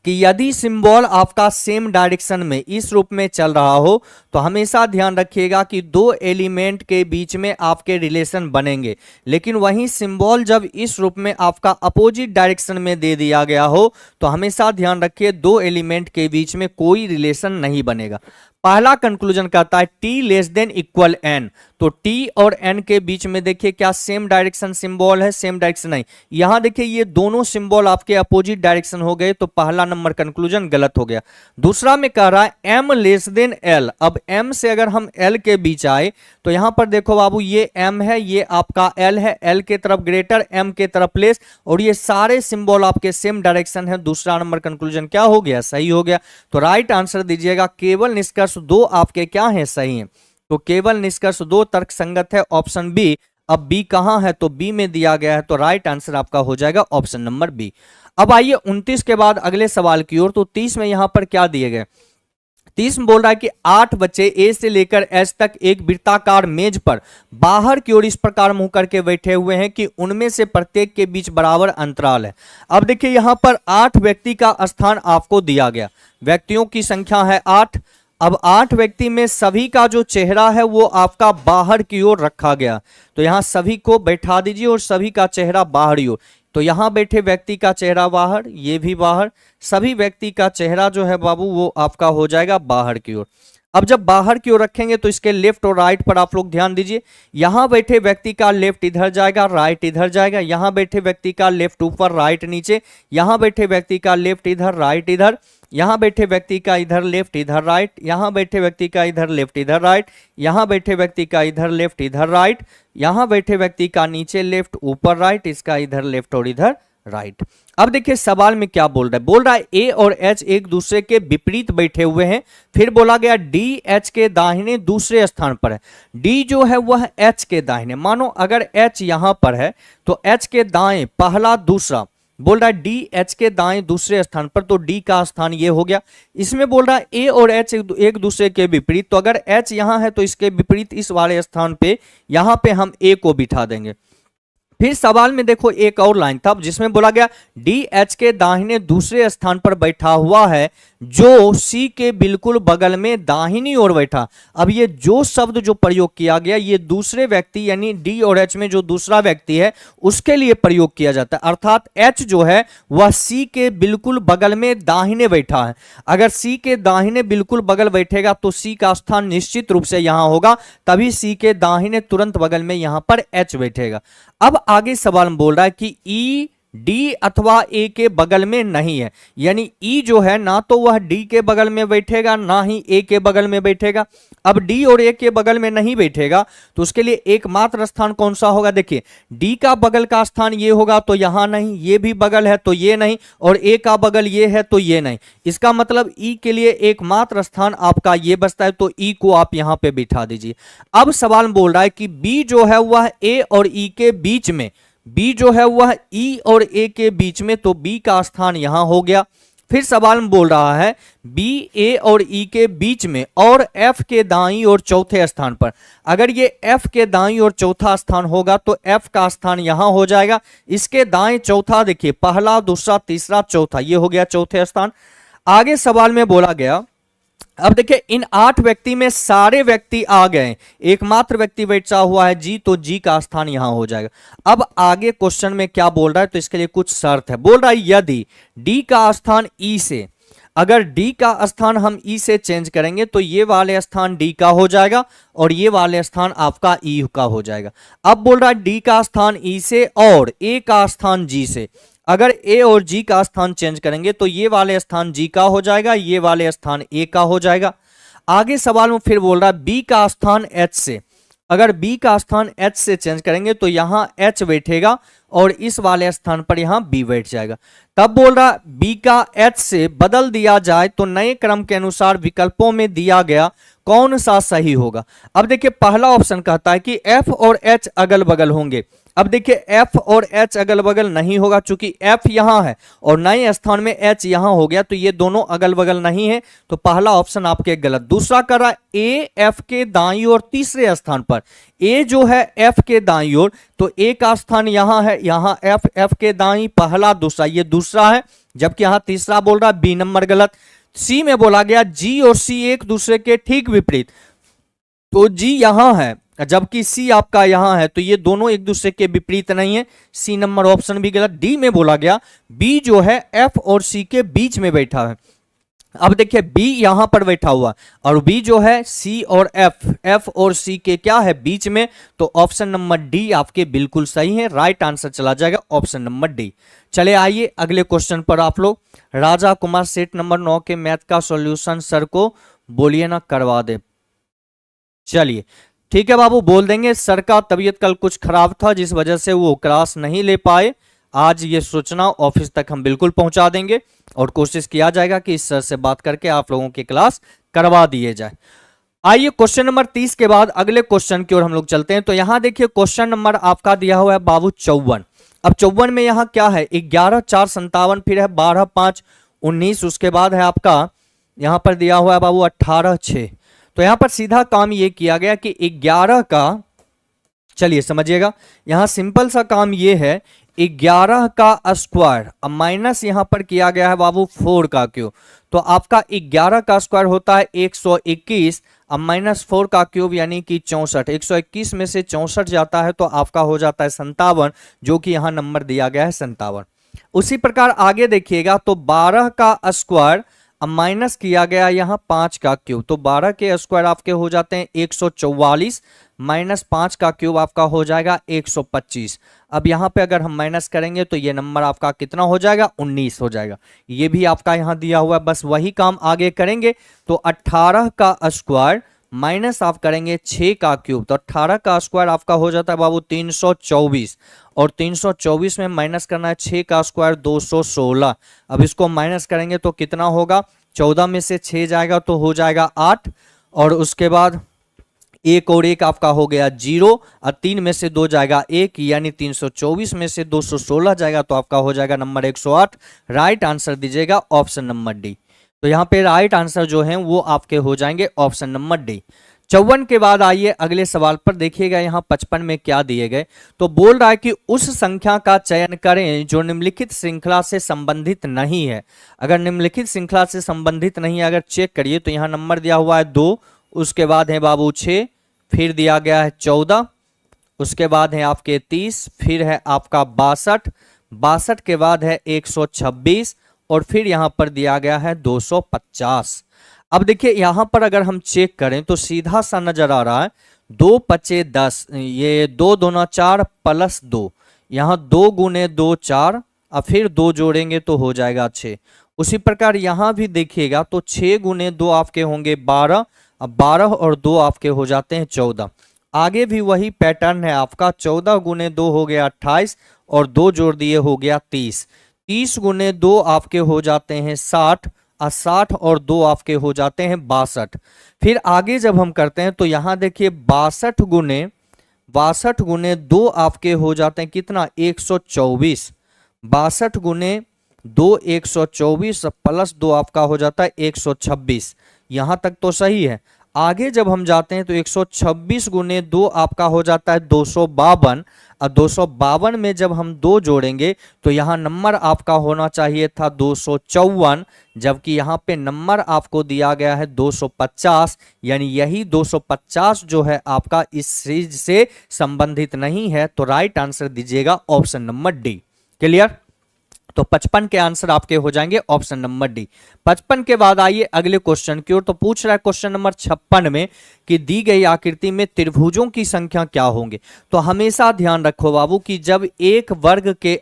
Speaker 1: कि यदि सिंबल आपका सेम डायरेक्शन में इस रूप में चल रहा हो तो हमेशा ध्यान रखिएगा कि दो एलिमेंट के बीच में आपके रिलेशन बनेंगे, लेकिन वही सिंबल जब इस रूप में आपका अपोजिट डायरेक्शन में दे दिया गया हो तो हमेशा ध्यान रखिए दो एलिमेंट के बीच में कोई रिलेशन नहीं बनेगा। पहला कंक्लूजन कहता है t less than equal n, तो t और n के बीच में देखिए क्या सेम डायरेक्शन सिंबल है, सेम डायरेक्शन नहीं। यहां देखिए ये दोनों सिंबल आपके अपोजिट डायरेक्शन हो गए, तो पहला नंबर कंक्लूजन गलत हो गया। दूसरा में कह रहा है m लेस देन l। अब m से अगर हम l के बीच आए तो यहां पर देखो बाबू ये m है, ये आपका l है, l के तरफ ग्रेटर m के तरफ लेस, और ये सारे सिंबल आपके सेम डायरेक्शन है। दूसरा नंबर कंक्लूजन क्या हो गया, सही हो गया। तो राइट आंसर दीजिएगा केवल निष्कर्ष 2 आपके क्या है, सही है। तो केवल निष्कर्ष 2 तर्क संगत है, ऑप्शन बी। अब बी कहां है, तो बी में दिया गया है, तो राइट आंसर आपका हो जाएगा ऑप्शन नंबर बी। अब आइए 29 के बाद अगले सवाल की ओर। तो 30 में यहां पर क्या दिए गए, 30 में बोल रहा है कि 8 बच्चे ए से लेकर एच तक एक वृत्ताकार मेज पर बाहर की ओर इस प्रकार मुंह करके बैठे हुए हैं कि उनमें से प्रत्येक के बीच बराबर अंतराल है। अब देखिए यहां पर 8 व्यक्ति का स्थान आपको दिया गया, व्यक्तियों की संख्या है 8, अब 8 व्यक्ति में सभी का जो चेहरा है वो आपका बाहर की ओर रखा गया, तो यहां सभी को बैठा दीजिए और सभी का चेहरा बाहरी ओर। तो यहां बैठे व्यक्ति का चेहरा बाहर, ये भी बाहर, सभी व्यक्ति का चेहरा जो है बाबू वो आपका हो जाएगा बाहर की ओर। अब जब बाहर की ओर रखेंगे तो इसके लेफ्ट और राइट पर आप लोग ध्यान दीजिए। यहां बैठे व्यक्ति का लेफ्ट इधर जाएगा, राइट इधर जाएगा, यहां बैठे व्यक्ति का लेफ्ट ऊपर, राइट नीचे, यहां बैठे व्यक्ति का लेफ्ट इधर, राइट इधर, यहां बैठे व्यक्ति का इधर लेफ्ट इधर राइट, यहां बैठे व्यक्ति का इधर लेफ्ट इधर राइट, यहां बैठे व्यक्ति का इधर लेफ्ट इधर राइट, यहां बैठे व्यक्ति का नीचे लेफ्ट ऊपर राइट, इसका इधर लेफ्ट और इधर राइट। अब देखिए सवाल में क्या बोल रहा है, बोल रहा है ए और एच एक दूसरे के विपरीत बैठे हुए हैं। फिर बोला गया डी एच के दाहिने दूसरे स्थान पर है। डी जो है वह एच के दाहिने, मानो अगर एच यहां पर है तो एच के दाएं पहला दूसरा, बोल रहा है डी एच के दाएं दूसरे स्थान पर, तो डी का स्थान ये हो गया। इसमें बोल रहा है ए और एच एक दूसरे के विपरीत, तो अगर एच यहां है तो इसके विपरीत इस वाले स्थान पे यहां पे हम ए को बिठा देंगे। फिर सवाल में देखो एक और लाइन था जिसमें बोला गया डी एच के दाहिने दूसरे स्थान पर बैठा हुआ है जो सी के बिल्कुल बगल में दाहिनी ओर बैठा। अब ये जो शब्द जो प्रयोग किया गया ये दूसरे व्यक्ति यानी डी और एच में जो दूसरा व्यक्ति है उसके लिए प्रयोग किया जाता है, अर्थात एच जो है वह सी के बिल्कुल बगल में दाहिने बैठा है। अगर सी के दाहिने बिल्कुल बगल बैठेगा तो सी का स्थान निश्चित रूप से यहां होगा, तभी सी के दाहिने तुरंत बगल में यहां पर एच बैठेगा। अब आगे सवाल में बोल रहा है कि ई डी अथवा ए के बगल में नहीं है, यानी ई जो है ना तो वह डी के बगल में बैठेगा ना ही ए के बगल में बैठेगा। अब डी और ए के बगल में नहीं बैठेगा तो उसके लिए एकमात्र स्थान कौन सा होगा, देखिए डी का बगल का स्थान ये होगा तो यहां नहीं, ये भी बगल है तो ये नहीं, और ए का बगल ये है तो ये नहीं। इसका मतलब ई के लिए एकमात्र स्थान आपका ये बचता है, तो ई को आप यहां पे बिठा दीजिए। अब सवाल में बोल रहा है कि बी जो है वह ए और ई के बीच में, बी जो है वह ई और ए के बीच में, तो बी का स्थान यहां हो गया। फिर सवाल में बोल रहा है बी ए और ई के बीच में और एफ के दाईं और चौथे स्थान पर। अगर ये एफ के दाईं और चौथा स्थान होगा तो एफ का स्थान यहां हो जाएगा। इसके दाएं चौथा देखिए पहला दूसरा तीसरा चौथा, ये हो गया चौथे स्थान। आगे सवाल में बोला गया, अब देखिए इन 8 व्यक्ति में सारे व्यक्ति आ गए, एकमात्र व्यक्ति बैठा हुआ है जी, तो जी का स्थान यहां हो जाएगा। अब आगे क्वेश्चन में क्या बोल रहा है, तो इसके लिए कुछ शर्त है। बोल रहा है यदि डी का स्थान ई से, अगर डी का स्थान हम ई से चेंज करेंगे तो ये वाले स्थान डी का हो जाएगा और ये वाले स्थान आपका ई का हो जाएगा। अब बोल रहा है डी का स्थान ई से और ए का स्थान जी से, अगर ए और जी का स्थान चेंज करेंगे तो ये वाले स्थान जी का हो जाएगा, ये वाले स्थान ए का हो जाएगा। आगे सवाल में फिर बोल रहा है बी का स्थान एच से, अगर बी का स्थान एच से चेंज करेंगे तो यहां एच बैठेगा और इस वाले स्थान पर यहां बी बैठ जाएगा। तब बोल रहा बी का एच से बदल दिया जाए तो नए क्रम के अनुसार विकल्पों में दिया गया कौन सा सही होगा। अब देखिए पहला ऑप्शन कहता है कि एफ और एच अगल बगल होंगे। अब देखिए एफ और एच अगल बगल नहीं होगा, चूंकि एफ यहां है और नए स्थान में एच यहां हो गया, तो ये दोनों अगल बगल नहीं है, तो पहला ऑप्शन आपके गलत। दूसरा कर रहा है ए एफ के दाईं ओर तीसरे स्थान पर, ए जो है एफ के दाईं ओर, तो ए का स्थान यहां है, यहां एफ, एफ के दाईं पहला दूसरा, ये दूसरा है, जबकि यहां तीसरा बोल रहा है बी नंबर गलत। सी में बोला गया जी और सी एक दूसरे के ठीक विपरीत, तो जी यहां है जबकि सी आपका यहां है, तो ये दोनों एक दूसरे के विपरीत नहीं है, सी नंबर ऑप्शन भी गलत। डी में बोला गया बी जो है एफ और सी के बीच में बैठा है। अब देखिए बी यहां पर बैठा हुआ और बी जो है सी और एफ, एफ और सी के क्या है बीच में, तो ऑप्शन नंबर डी आपके बिल्कुल सही है, राइट आंसर चला जाएगा ऑप्शन नंबर डी। चले आइए अगले क्वेश्चन पर आप लोग। राजा कुमार सेट नंबर 9 के मैथ का सॉल्यूशन सर को बोलिए ना करवा दे। चलिए ठीक है बाबू, बोल देंगे। सर का तबीयत कल कुछ खराब था जिस वजह से वो क्लास नहीं ले पाए। आज ये सूचना ऑफिस तक हम बिल्कुल पहुंचा देंगे और कोशिश किया जाएगा कि इस सर से बात करके आप लोगों की क्लास करवा दिए जाए। आइए क्वेश्चन नंबर 30 के बाद अगले क्वेश्चन की ओर हम लोग चलते हैं। तो यहां देखिए क्वेश्चन नंबर आपका दिया हुआ है बाबू 54। अब 54 में यहां क्या है, 11 4 57, फिर है 12 5 19, उसके बाद है आपका यहां पर दिया हुआ है बाबू 18 6। तो यहां पर सीधा काम ये किया गया कि 11 का, चलिए समझिएगा, यहां सिंपल सा काम ये है 11 का स्क्वायर, अब माइनस यहां पर किया गया है बाबू 4 का क्यूब, तो आपका 11 का स्क्वायर होता है 121, अब माइनस 4 का क्यूब यानी कि 64, 121 में से 64 जाता है तो आपका हो जाता है 57, जो कि यहां नंबर दिया गया है 57। उसी प्रकार आगे देखिएगा तो 12 का स्क्वायर, अब माइनस किया गया यहां 5 का क्यूब, तो 12 के स्क्वायर आपके हो जाते हैं 144, माइनस 5 का क्यूब आपका हो जाएगा 125। अब यहां पे अगर हम माइनस करेंगे तो ये नंबर आपका कितना हो जाएगा, 19 हो जाएगा। ये भी आपका यहां दिया हुआ है, बस वही काम आगे करेंगे। तो 18 का स्क्वायर माइनस आप करेंगे 6 का क्यूब, तो 18 का स्क्वायर आपका हो जाता है बाबू 324, और 324 में माइनस करना है 6 का स्क्वायर 216। अब इसको माइनस करेंगे तो कितना होगा, 14 में से 6 जाएगा तो हो जाएगा 8, और उसके बाद एक और एक आपका हो गया 0, और 3 में से 2 जाएगा 1, यानी 324 में से 216 जाएगा तो आपका हो जाएगा नंबर 108। राइट आंसर दीजिएगा ऑप्शन नंबर डी। तो यहाँ पे राइट आंसर जो है वो आपके हो जाएंगे ऑप्शन नंबर डी। 54 के बाद आइए अगले सवाल पर, देखिएगा यहाँ 55 में क्या दिए गए। तो बोल रहा है कि उस संख्या का चयन करें जो निम्नलिखित श्रृंखला से संबंधित नहीं है। अगर निम्नलिखित श्रृंखला से संबंधित नहीं है, अगर चेक करिए तो यहाँ नंबर दिया हुआ है 2, उसके बाद है बाबू 6, फिर दिया गया है 14, उसके बाद है आपके 30, फिर है आपका 62, 62 के बाद है 126, और फिर यहां पर दिया गया है 250। अब देखिए यहां पर अगर हम चेक करें तो सीधा सा नजर आ रहा है 2 पचे 10, ये 2 दूना 4 प्लस 2, यहां 2 गुने 2 4, और फिर 2 जोड़ेंगे तो हो जाएगा 6। उसी प्रकार यहां भी देखिएगा तो 6 गुने 2 आपके होंगे 12, अब 12 और 2 आपके हो जाते हैं 14। आगे भी वही पैटर्न है आपका, 14 गुने 2 हो गया 28, और 2 जोड़ दिए हो गया 30, 30 गुने 2 आपके हो जाते हैं 60, और 60 और 2 आपके हो जाते हैं 62। फिर आगे जब हम करते हैं तो यहां देखिए 62 गुने 2 आपके हो जाते हैं कितना, 124, 62 गुने 2 124, प्लस 2 आपका हो जाता है 126। यहां तक तो सही है। आगे जब हम जाते हैं तो 126 गुने 2 आपका हो जाता है 252, और 252 में जब हम 2 जोड़ेंगे तो यहाँ नंबर आपका होना चाहिए था 254, जबकि यहाँ पे नंबर आपको दिया गया है 250, यानी यही 250 जो है आपका इस सीरीज से संबंधित नहीं है। तो राइट आंसर दीजिएगा ऑप्शन नंबर डी। क्लियर? तो 55 के आंसर आपके हो जाएंगे ऑप्शन नंबर डी। 55 के बाद आइए अगले क्वेश्चन की ओर। तो पूछ रहा है क्वेश्चन नंबर 56 में कि दी गई आकृति में त्रिभुजों की संख्या क्या होंगे। तो हमेशा ध्यान रखो बाबू कि जब एक वर्ग के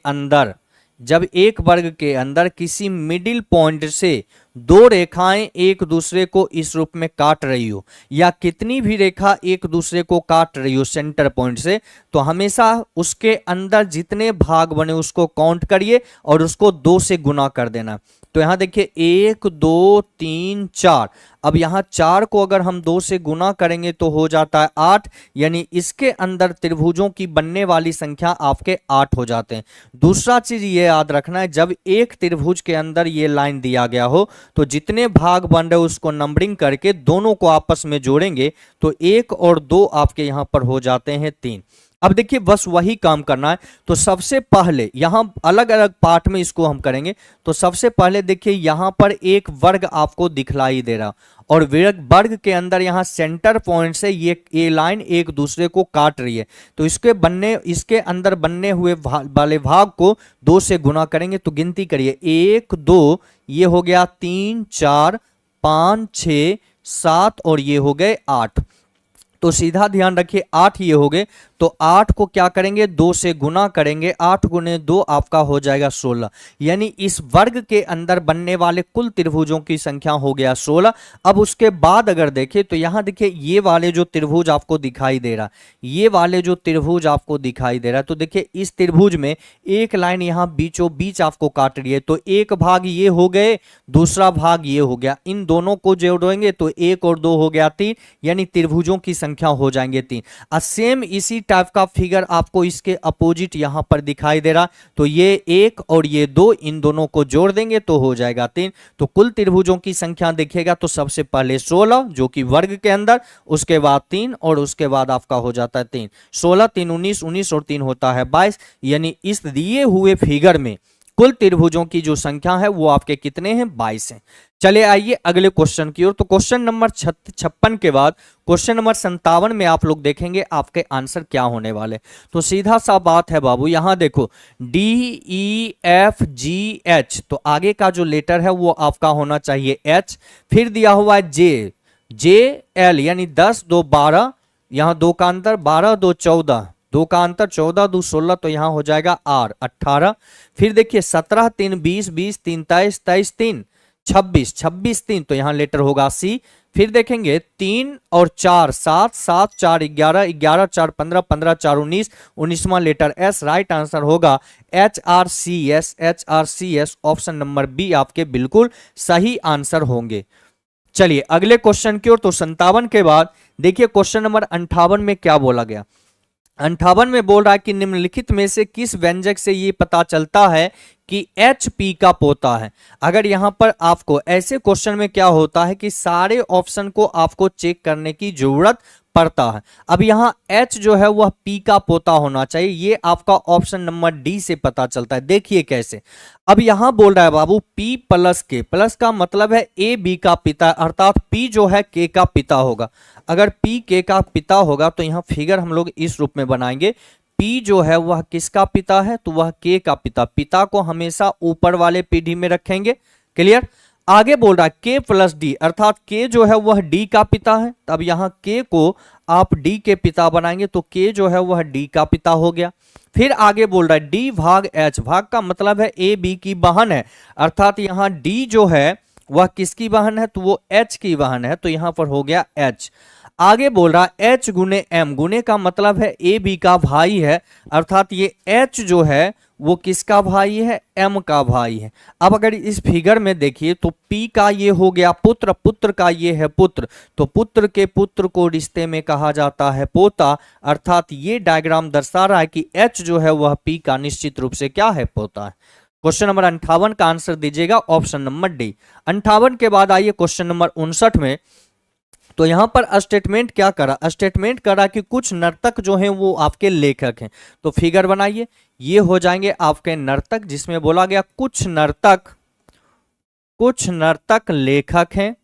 Speaker 1: अंदर किसी मिडिल पॉइंट से 2 रेखाएं एक दूसरे को इस रूप में काट रही हो, या कितनी भी रेखा एक दूसरे को काट रही हो सेंटर पॉइंट से, तो हमेशा उसके अंदर जितने भाग बने उसको काउंट करिए और उसको 2 से गुना कर देना। तो यहां देखिए 1 2 3 4, अब यहां 4 को अगर हम 2 से गुना करेंगे तो हो जाता है 8, यानी इसके अंदर त्रिभुजों की बनने वाली संख्या आपके 8 हो जाते हैं। दूसरा चीज ये याद रखना है, जब एक त्रिभुज के अंदर ये लाइन दिया गया हो तो जितने भाग बन रहे उसको नंबरिंग करके दोनों को आपस में जोड़ेंगे तो 1 और 2 आपके यहां पर हो जाते हैं 3। अब देखिए बस वही काम करना है। तो सबसे पहले यहां अलग अलग पार्ट में इसको हम करेंगे। तो सबसे पहले देखिए यहां पर एक वर्ग आपको दिखलाई दे रहा, और वर्ग के अंदर यहां सेंटर पॉइंट से ये लाइन एक दूसरे को काट रही है, तो इसके अंदर बनने हुए वाले भाग को 2 से गुना करेंगे। तो गिनती करिए 1 2, ये हो गया 3 4 5 6 7, और ये हो गए 8। तो सीधा ध्यान रखिए 8 ये हो गए, तो 8 को क्या करेंगे 2 से गुना करेंगे, 8 गुने 2 आपका हो जाएगा 16, यानी इस वर्ग के अंदर बनने वाले कुल त्रिभुजों की संख्या हो गया 16। अब उसके बाद अगर देखें तो यहां देखिए ये वाले जो त्रिभुज आपको दिखाई दे रहा, तो देखिए इस त्रिभुज में एक लाइन यहां बीचों बीच आपको काट रही है, तो एक भाग ये हो गए, दूसरा भाग ये हो गया, इन दोनों को जोड़ेंगे तो 1 और 2 हो गया 3, यानी त्रिभुजों की संख्या हो जाएंगे 3। सेम इसी टाइप का फिगर आपको इसके अपोजिट यहां पर दिखाई दे रहा, तो ये 1 और ये 2, इन दोनों को जोड़ देंगे तो हो जाएगा 3। तो कुल त्रिभुजों की संख्या देखिएगा तो सबसे पहले 16 जो कि वर्ग के अंदर, उसके बाद 3 और उसके बाद आपका हो जाता है 3। 16 3 19, 19 और 3 होता है 22। यानी इस दिए हुए फिगर में कुल त्रिभुजों की जो संख्या है वो आपके कितने हैं? 22 हैं। चले आइए अगले क्वेश्चन की ओर। तो क्वेश्चन नंबर 56 के बाद क्वेश्चन नंबर 57 में आप लोग देखेंगे आपके आंसर क्या होने वाले। तो सीधा सा बात है बाबू, यहां देखो DEFGH, तो आगे का जो लेटर है वो आपका होना चाहिए H, फिर दिया हुआ है JL यानी 10 2 12, यहां 2 का अंतर 12 2 14, 2 का अंतर 14 2 16, तो यहां हो जाएगा R 18। फिर देखिए 17 3 20, 20 3 23, 23 3 26, 26 3, तो यहां लेटर होगा C। फिर देखेंगे 3 और 4 7, 7 4 11, 11 4 15, 15 4 19, 19वां लेटर S। राइट आंसर होगा HRCS, HRCS option number B आपके बिल्कुल सही आंसर होंगे। चलिए अगले क्वेश्चन की ओर। तो 57 के बाद देखिए क्वेश्चन नंबर 58 में क्या बोला गया। 58 में बोल रहा है कि निम्नलिखित में से किस व्यंजक से ये पता चलता है कि HP का पोता है। अगर यहां पर आपको ऐसे क्वेश्चन में क्या होता है कि सारे ऑप्शन को आपको चेक करने की जरूरत पड़ता है। अब यहां H जो है वह P का पोता होना चाहिए, ये आपका ऑप्शन नंबर डी से पता चलता है। देखिए कैसे, अब यहां बोल रहा है बाबू P प्लस K, प्लस का मतलब है A B का पिता, अर्थात P जो है K का पिता होगा। अगर P K का पिता होगा तो यहां फिगर हम लोग इस रूप में बनाएंगे, P जो है वह किसका पिता है? तो वह K का पिता। पिता को हमेशा ऊपर वाले पीढ़ी में रखेंगे। क्लियर? आगे बोल रहा है K प्लस D, अर्थात K जो है वह D का पिता है। तब यहां K को आप D के पिता बनाएंगे तो K जो है वह D का पिता हो गया। फिर आगे बोल रहा है D भाग H, भाग का मतलब है A B की बहन है, अर्थात यहां D जो है वह किसकी बहन है? तो वो H की बहन है, तो यहां पर हो गया H। आगे बोल रहा है H गुने M, गुने का मतलब है A B का भाई है, अर्थात ये H जो है वो किसका भाई है? M का भाई है। अब अगर इस फिगर में देखिए तो P का ये हो गया पुत्र, पुत्र का ये है पुत्र, तो पुत्र के पुत्र को रिश्ते में कहा जाता है पोता, अर्थात ये डायग्राम दर्शा रहा है कि H जो है वह P का निश्चित रूप से क्या है? पोता है। क्वेश्चन नंबर 58 का आंसर दीजिएगा ऑप्शन नंबर डी। 58 के बाद आइए क्वेश्चन नंबर 59 में। तो यहां पर स्टेटमेंट क्या करा? स्टेटमेंट करा कि कुछ नर्तक जो हैं वो आपके लेखक हैं। तो फिगर बनाइए, ये हो जाएंगे आपके नर्तक, जिसमें बोला गया कुछ नर्तक लेखक हैं।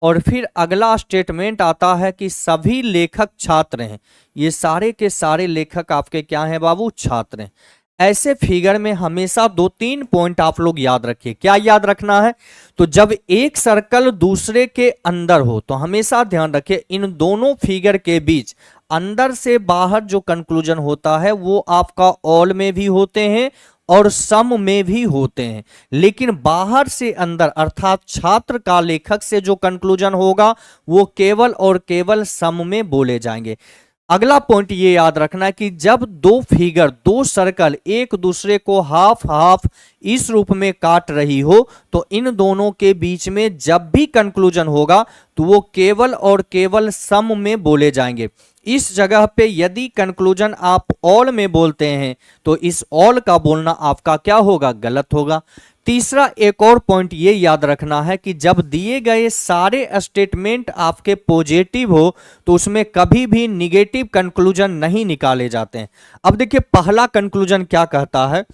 Speaker 1: और फिर अगला स्टेटमेंट आता है कि सभी लेखक छात्र हैं। ये सारे के सारे लेखक आपके क्या हैं बाबू? छात्र हैं। ऐसे फिगर में हमेशा 2-3 पॉइंट आप लोग याद रखिए। क्या याद रखना है? तो जब एक सर्कल दूसरे के अंदर हो तो हमेशा ध्यान रखिए इन दोनों फिगर के बीच अंदर से बाहर जो कंक्लूजन होता है वो आपका ऑल में भी होते हैं और सम में भी होते हैं, लेकिन बाहर से अंदर अर्थात छात्र का लेखक से जो कंक्लूजन होगा वो केवल और केवल सम में बोले जाएंगे। अगला पॉइंट ये याद रखना है कि जब दो सर्कल एक दूसरे को हाफ हाफ इस रूप में काट रही हो तो इन दोनों के बीच में जब भी कंक्लूजन होगा तो वो केवल और केवल सम में बोले जाएंगे। इस जगह पे यदि कंक्लूजन आप ऑल में बोलते हैं तो इस ऑल का बोलना आपका क्या होगा? गलत होगा। तीसरा एक और पॉइंट ये याद रखना है कि जब दिए गए सारे स्टेटमेंट आपके पॉजिटिव हो तो उसमें कभी भी निगेटिव कंक्लूजन नहीं निकाले जाते हैं। अब देखिए पहला कंक्लूजन क्या कहता है?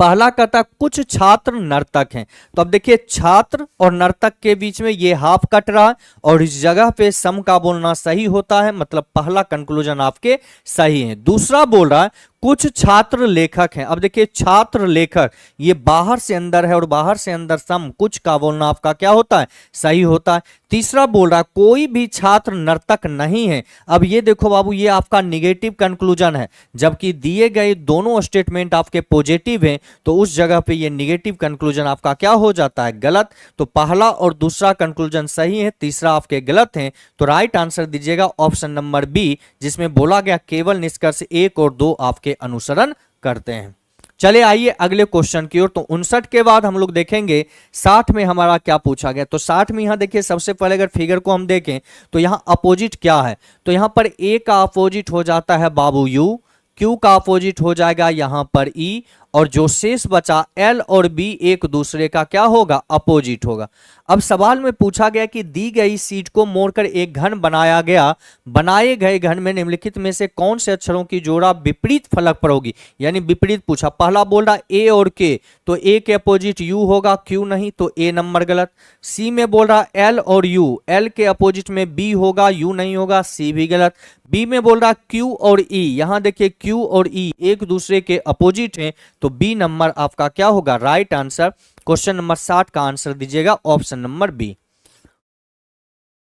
Speaker 1: पहला कहता कुछ छात्र नर्तक हैं। तो अब देखिए छात्र और नर्तक के बीच में ये हाफ कट रहा है और इस जगह पे सम का बोलना सही होता है, मतलब पहला कंक्लूजन आपके सही है। दूसरा बोल रहा है कुछ छात्र लेखक हैं। अब देखिए छात्र लेखक ये बाहर से अंदर है और बाहर से अंदर सम, कुछ का बोलना आपका क्या होता है? सही होता है। तीसरा बोल रहा है कोई भी छात्र नर्तक नहीं है। अब ये देखो बाबू ये आपका निगेटिव कंक्लूजन है, जबकि दिए गए दोनों स्टेटमेंट आपके पॉजिटिव हैं तो उस जगह पे ये निगेटिव कंक्लूजन आपका क्या हो जाता है? गलत। तो पहला और दूसरा कंक्लूजन सही है, तीसरा आपके गलत है। तो राइट आंसर दीजिएगा ऑप्शन नंबर बी, जिसमें बोला गया केवल निष्कर्ष 1 और 2 आपके अनुसरण करते हैं। चले आइए अगले क्वेश्चन की ओर। तो 59 के बाद हम लोग देखेंगे 60 में हमारा क्या पूछा गया। तो 60 में यहां देखिए सबसे पहले अगर फिगर को हम देखें तो यहां अपोजिट क्या है, तो यहां पर ए का अपोजिट हो जाता है बाबू यू, क्यू का अपोजिट हो जाएगा यहां पर ई, और जो शेष बचा एल और बी एक दूसरे का क्या होगा, अपोजिट होगा। अब सवाल में पूछा गया कि दी गई सीट को मोड़कर एक घन बनाया गया, बनाए गए घन में निम्नलिखित में से कौन से अक्षरों की जोड़ा विपरीत फलक पर होगी, यानी विपरीत पूछा। पहला बोल रहा ए और के, तो ए के अपोजिट यू होगा, क्यू नहीं, तो ए नंबर गलत। सी में बोल रहा एल और यू, एल के अपोजिट में बी होगा, यू नहीं होगा, सी भी गलत। बी में बोल रहा क्यू और ई, यहां देखिए क्यू और ई एक दूसरे के अपोजिट हैं, तो बी नंबर आपका क्या होगा, राइट आंसर। क्वेश्चन नंबर 60 का आंसर दीजिएगा ऑप्शन नंबर बी।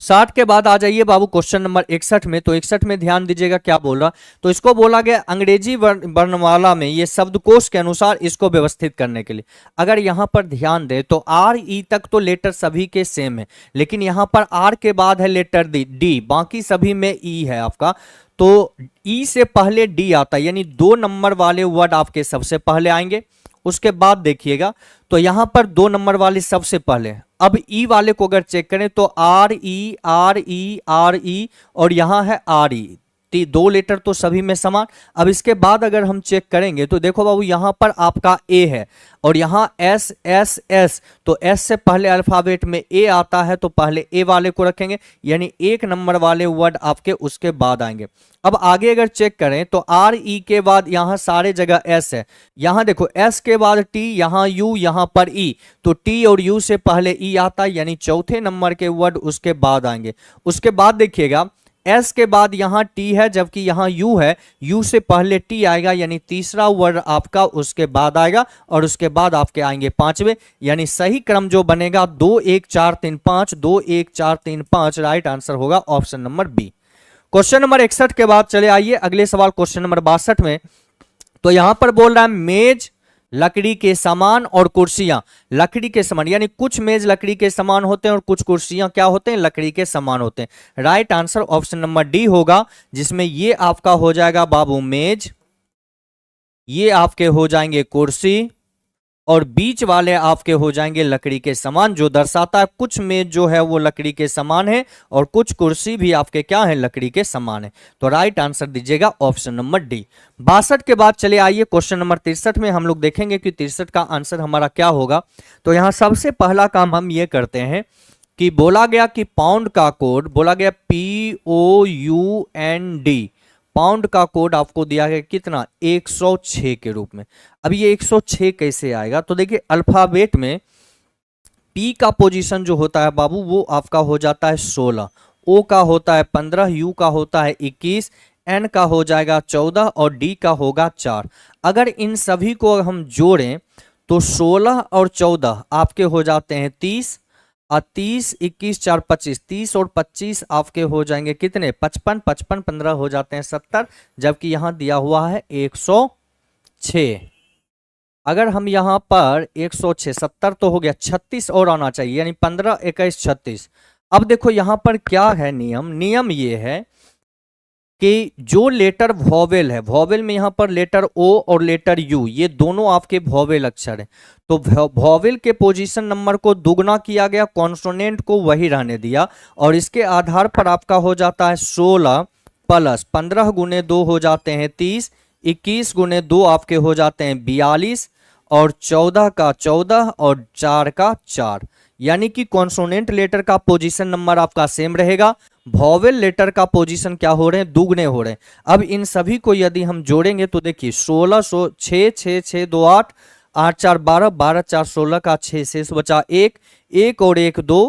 Speaker 1: 60 के बाद आ जाइए बाबू क्वेश्चन नंबर 61 में। तो 61 में ध्यान दीजिएगा क्या बोल रहा, तो इसको बोला गया अंग्रेजी वर्णमाला में ये शब्दकोश के अनुसार इसको व्यवस्थित करने के लिए। अगर यहां पर ध्यान दे तो आर ई तक तो लेटर सभी के सेम है, लेकिन यहां पर आर के बाद है लेटर डी, बाकी सभी में ई है आपका। तो ई से पहले डी आता है, यानी 2 नंबर वाले वर्ड आपके सबसे पहले आएंगे। उसके बाद देखिएगा तो यहां पर 2 नंबर वाले सबसे पहले। अब ई वाले को अगर चेक करें तो R E R E R E, और यहां है आर ई, 2 लेटर तो सभी में समान। अब इसके बाद अगर हम चेक करेंगे तो देखो बाबू यहां पर आपका ए है और यहां एस एस एस, तो एस से पहले अल्फाबेट में ए आता है, तो पहले ए वाले को रखेंगे, यानी 1 नंबर वाले वर्ड आपके उसके बाद आएंगे। अब आगे अगर चेक करें तो आर ई के बाद यहां सारे जगह एस है, यहां देखो एस के बाद टी, यहां यू, यहां पर ई, तो टी और यू से पहले ई आता है, यानी चौथे नंबर के वर्ड उसके बाद आएंगे। उसके बाद देखिएगा एस के बाद यहां टी है, जबकि यहां यू है, यू से पहले टी आएगा, यानी तीसरा वर्ड आपका उसके बाद आएगा, और उसके बाद आपके आएंगे 5वें, यानी सही क्रम जो बनेगा 2 1 4 3 5, 2 1 4 3 5, राइट आंसर होगा option number B. Question number 61 के बाद चले आइए अगले सवाल क्वेश्चन नंबर 62 में। तो यहां पर बोल रहा है मेज लकड़ी के समान और कुर्सियां लकड़ी के समान, यानी कुछ मेज लकड़ी के समान होते हैं और कुछ कुर्सियां क्या होते हैं, लकड़ी के समान होते हैं। Right answer option number D होगा, जिसमें ये आपका हो जाएगा बाबू मेज, ये आपके हो जाएंगे कुर्सी, और बीच वाले आपके हो जाएंगे लकड़ी के समान, जो दर्शाता है कुछ मेज जो है वो लकड़ी के समान है और कुछ कुर्सी भी आपके क्या है, लकड़ी के समान है। तो राइट आंसर दीजिएगा ऑप्शन नंबर डी। 62 के बाद चले आइए क्वेश्चन नंबर 63 में। हम लोग देखेंगे कि 63 का आंसर हमारा क्या होगा। तो यहां सबसे पहला काम हम ये करते हैं कि बोला गया कि पाउंड का कोड, बोला गया POUND, पाउंड का कोड आपको दिया गया कितना, 106 के रूप में। अब ये 106 कैसे आएगा, तो देखिए अल्फाबेट में पी का पोजीशन जो होता है बाबू वो आपका हो जाता है 16, ओ का होता है 15, यू का होता है 21, एन का हो जाएगा 14 और डी का होगा 4। अगर इन सभी को हम जोड़ें तो 16 और 14 आपके हो जाते हैं 30, 30 21 4 25, 30 और 25 आपके हो जाएंगे कितने, 55, 55 15 हो जाते हैं 70, जबकि यहां दिया हुआ है 106। अगर हम यहां पर 106, 70 तो हो गया, 36 और आना चाहिए, यानी 15 21 36। अब देखो यहां पर क्या है नियम ये है कि जो लेटर वॉवेल है, वॉवेल में यहां पर लेटर ओ और लेटर यू ये दोनों आपके वॉवेल अक्षर हैं, तो वॉवेल के पोजीशन नंबर को दुगना किया गया, कॉन्सोनेंट को वही रहने दिया, और इसके आधार पर आपका हो जाता है 16 प्लस 15 गुने 2 हो जाते हैं 30, 21 गुने 2 आपके हो जाते हैं 42, और 14 का 14 और 4 का 4, यानी कि कॉन्सोनेंट लेटर का पोजीशन नंबर आपका सेम रहेगा, वॉवेल लेटर का पोजीशन क्या हो रहे हैं, दुगने हो रहे हैं। अब इन सभी को यदि हम जोड़ेंगे तो देखिए 16 6 6 6 2 8 8 4 12 12 4 16 का 6 शेष बचा 1 1 और 1 2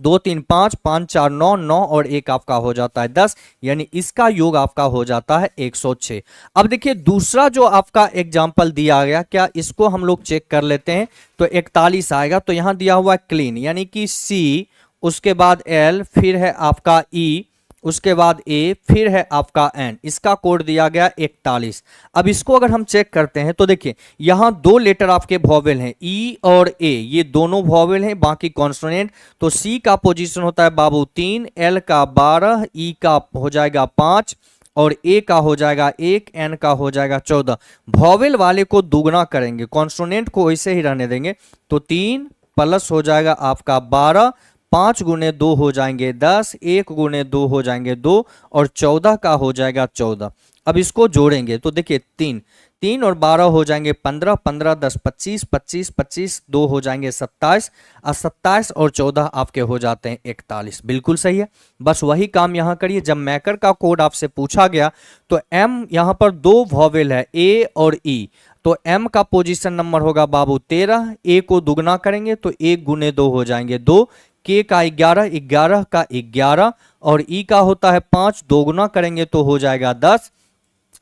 Speaker 1: 2 3 5 5 4 9 9 और 1 आपका हो जाता है 10, यानी इसका योग आपका हो जाता है 106। अब देखिए दूसरा जो आपका एग्जाम्पल दिया गया, क्या इसको हम लोग चेक कर लेते हैं। तो 41 आएगा, तो यहां दिया हुआ है क्लीन, यानी कि सी, उसके बाद एल, फिर है आपका ई, उसके बाद ए, फिर है आपका एन, इसका कोड दिया गया 41। अब इसको अगर हम चेक करते हैं तो देखिए यहां 2 लेटर आपके वॉवेल हैं, ई और ए, ये दोनों वॉवेल हैं, बाकी कॉन्सोनेंट। तो सी का पोजीशन होता है बाबू 3, एल का 12, ई का हो जाएगा 5, और ए का हो जाएगा 1, एन का हो जाएगा 14। वॉवेल वाले को दुगना करेंगे, कॉन्सोनेंट को वैसे ही रहने देंगे। तो 3 प्लस हो जाएगा आपका 12, 5 गुने 2 हो जाएंगे 10, 1 गुने 2 हो जाएंगे 2 और 14 का हो जाएगा 14। अब इसको जोड़ेंगे तो देखिए 3 3 और 12 हो जाएंगे 15, 15 10 25, 25 25 2 हो जाएंगे 27 और 27 और 14 आपके हो जाते हैं 41। बिल्कुल सही है। बस वही काम यहाँ करिए। जब मैकर का कोड आपसे पूछा गया तो एम यहाँ पर 2 वॉवेल है ए और ई, तो m का पोजीशन नंबर होगा बाबू 13, a को दुगना करेंगे तो 1 गुने 2 हो जाएंगे 2, k का 11, 11 का 11 और e का होता है 5, दोगुना करेंगे तो हो जाएगा 10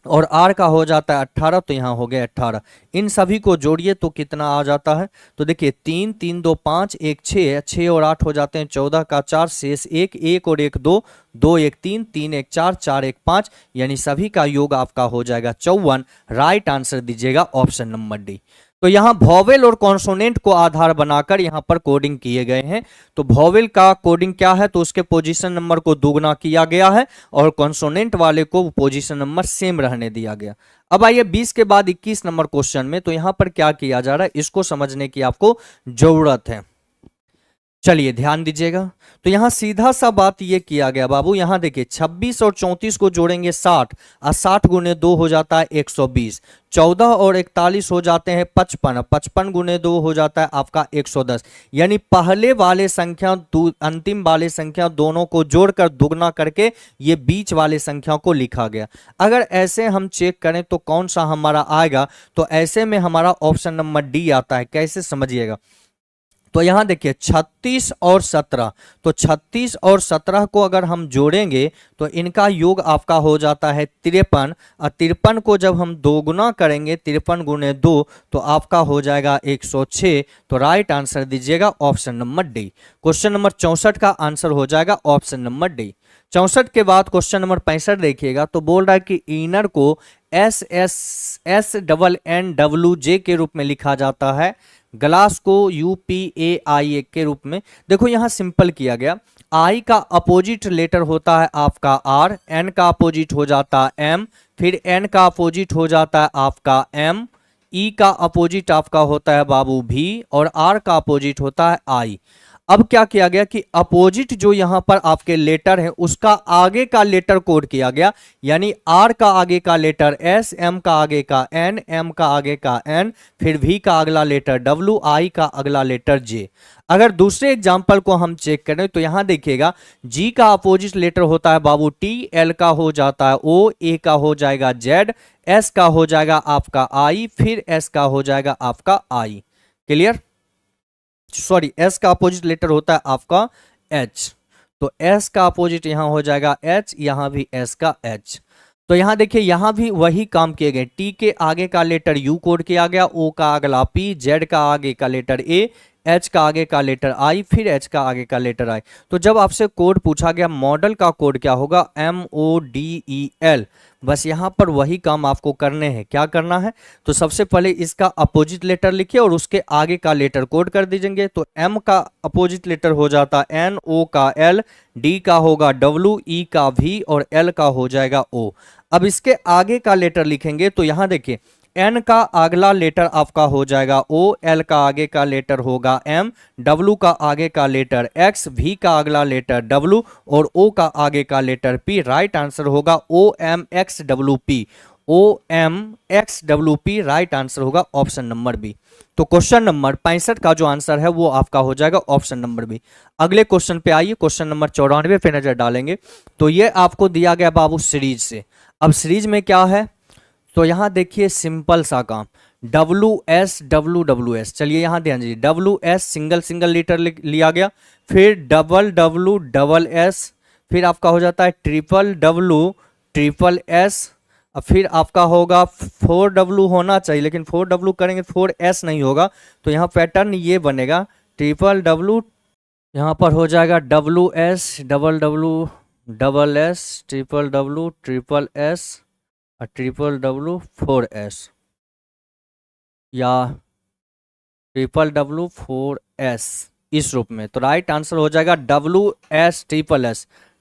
Speaker 1: और r का हो जाता है 18, तो यहाँ हो गया 18। इन सभी को जोड़िए तो कितना आ जाता है, तो देखिए 3 3 2 5 1 6, 6 और 8 हो जाते हैं 14 का 4, शेष 1, 1 और 1 2, 2 1 3, 3 1 4, 4 1 5, यानी सभी का योग आपका हो जाएगा 54। राइट आंसर दीजिएगा ऑप्शन नंबर डी। तो यहाँ वॉवेल और कॉन्सोनेंट को आधार बनाकर यहाँ पर कोडिंग किए गए हैं। तो वॉवेल का कोडिंग क्या है, तो उसके पोजीशन नंबर को दुगना किया गया है और कॉन्सोनेंट वाले को पोजीशन नंबर सेम रहने दिया गया। अब आइए 20 के बाद 21 नंबर क्वेश्चन में, तो यहाँ पर क्या किया जा रहा है इसको समझने की आपको जरूरत है। चलिए ध्यान दीजिएगा। तो यहां सीधा सा बात ये किया गया बाबू, यहां देखिए 26 और 34 को जोड़ेंगे 60 और 60 गुने 2 हो जाता है 120, 14 और 41 हो जाते हैं 55, 55 गुने 2 हो जाता है आपका 110। यानी पहले वाले संख्या अंतिम वाले संख्या दोनों को जोड़कर दुगना करके ये बीच वाले संख्या को लिखा गया। अगर ऐसे हम चेक करें तो कौन सा हमारा आएगा, तो ऐसे में हमारा ऑप्शन नंबर डी आता है। कैसे समझिएगा, तो यहां देखिए 36 और 17, तो 36 और 17 को अगर हम जोड़ेंगे तो इनका योग आपका हो जाता है 53 और 53 को जब हम दोगुना करेंगे 53 गुने 2 तो आपका हो जाएगा 106। तो राइट आंसर दीजिएगा option number D. Question number 64 का आंसर हो जाएगा ऑप्शन नंबर डी। 64 के बाद क्वेश्चन नंबर 65 देखिएगा, तो बोल रहा है कि इनर को SSSNNWJ के रूप में लिखा जाता है, ग्लास को UPAI के रूप में। देखो यहां सिंपल किया गया, I का अपोजिट लेटर होता है आपका R, N का अपोजिट हो जाता है M, फिर N का अपोजिट हो जाता है आपका M, E का अपोजिट आपका होता है बाबू V और R का अपोजिट होता है I। अब क्या किया गया कि अपोजिट जो यहां पर आपके लेटर है उसका आगे का लेटर कोड किया गया, यानी R का आगे का लेटर S, M का आगे का N, M का आगे का N, फिर V का अगला लेटर W, I का अगला लेटर J। अगर दूसरे एग्जाम्पल को हम चेक करें तो यहां देखिएगा G का अपोजिट लेटर होता है बाबू T, L का हो जाता है O, A का हो जाएगा Z, S का हो जाएगा आपका I, फिर S का हो जाएगा आपका I। क्लियर, सॉरी S का अपोजिट लेटर होता है आपका H, तो S का अपोजिट यहां हो जाएगा H, यहां भी S का H। तो यहां देखिए यहां भी वही काम किए गए, T के आगे का लेटर U कोड किया गया, O का अगला P, Z का आगे का लेटर A, H का आगे का लेटर I, फिर H का आगे का लेटर I। तो जब आपसे कोड पूछा गया मॉडल का कोड क्या होगा, MODEL। बस यहाँ पर वही काम आपको करने हैं। क्या करना है, तो सबसे पहले इसका अपोजिट लेटर लिखिए और उसके आगे का लेटर कोड कर दीजिएंगे। तो M का अपोजिट लेटर हो जाता N, O का L, D का होगा W, E का V और L का हो जाएगा O। अब इसके आगे का लेटर लिखेंगे तो यहाँ देखिए N का अगला लेटर आपका हो जाएगा O, L का आगे का लेटर होगा M, W का आगे का लेटर X, V का अगला लेटर W और O का आगे का लेटर P। राइट आंसर होगा OMXWP, OMXWP राइट आंसर होगा ऑप्शन नंबर बी। तो क्वेश्चन नंबर 65 का जो आंसर है वो आपका हो जाएगा ऑप्शन नंबर बी। अगले क्वेश्चन पे आइए, क्वेश्चन नंबर 94 पे नजर डालेंगे। तो ये आपको दिया गया बाबू सीरीज से। अब सीरीज में क्या है, तो यहां देखिए सिंपल सा काम, WS, चलिए यहां ध्यान दीजिए, WS सिंगल सिंगल लीटर लिया गया, फिर WS, फिर आपका हो जाता है WS, फिर आपका होगा 4W होना चाहिए, लेकिन 4W करेंगे 4S नहीं होगा, तो यहाँ पैटर्न ये बनेगा WW, यहाँ पर हो जाएगा WS, WS, SSS, WW 4S या WW 4S। इस रूप में। तो राइट आंसर हो जाएगा WS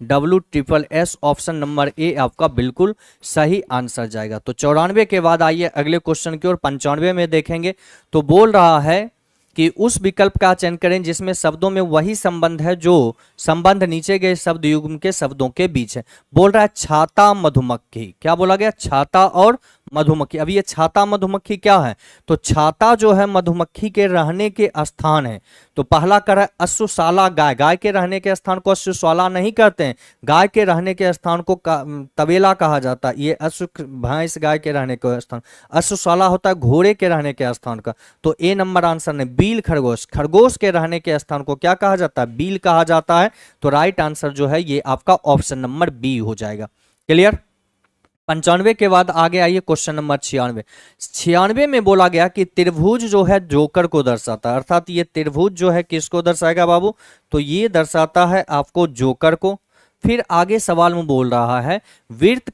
Speaker 1: WSSS option number A आपका बिल्कुल सही आंसर जाएगा। तो 94 के बाद आइए अगले क्वेश्चन की ओर 95 में देखेंगे। तो बोल रहा है कि उस विकल्प का चयन करें जिसमें शब्दों में वही संबंध है जो संबंध नीचे गए शब्द युग्म के शब्दों के बीच है। बोल रहा है छाता मधुमक्खी, क्या बोला गया, छाता और मधुमक्खी। अब ये छाता मधुमक्खी क्या है, तो छाता जो है मधुमक्खी के रहने के स्थान है। तो पहला कर है अश्वशाला गाय, गाय के रहने के स्थान को अश्वशाला नहीं कहते हैं, गाय के रहने के स्थान को तबेला कहा जाता है। ये अश्व भैंस गाय के रहने के स्थान, अश्वशाला होता है घोड़े के रहने के स्थान का। तो ए नंबर आंसर ने बील खरगोश, खरगोश के रहने के स्थान को क्या कहा जाता है, बील कहा जाता है। तो राइट आंसर जो है ये आपका ऑप्शन नंबर बी हो जाएगा। क्लियर। 95 के बाद आगे आइए क्वेश्चन नंबर 96। 96 में बोला गया कि त्रिभुज जो है जोकर को दर्शाता है, अर्थात ये त्रिभुज जो है किसको दर्शाएगा बाबू, तो ये दर्शाता है आपको जोकर को। फिर आगे सवाल में बोल रहा है वृत्त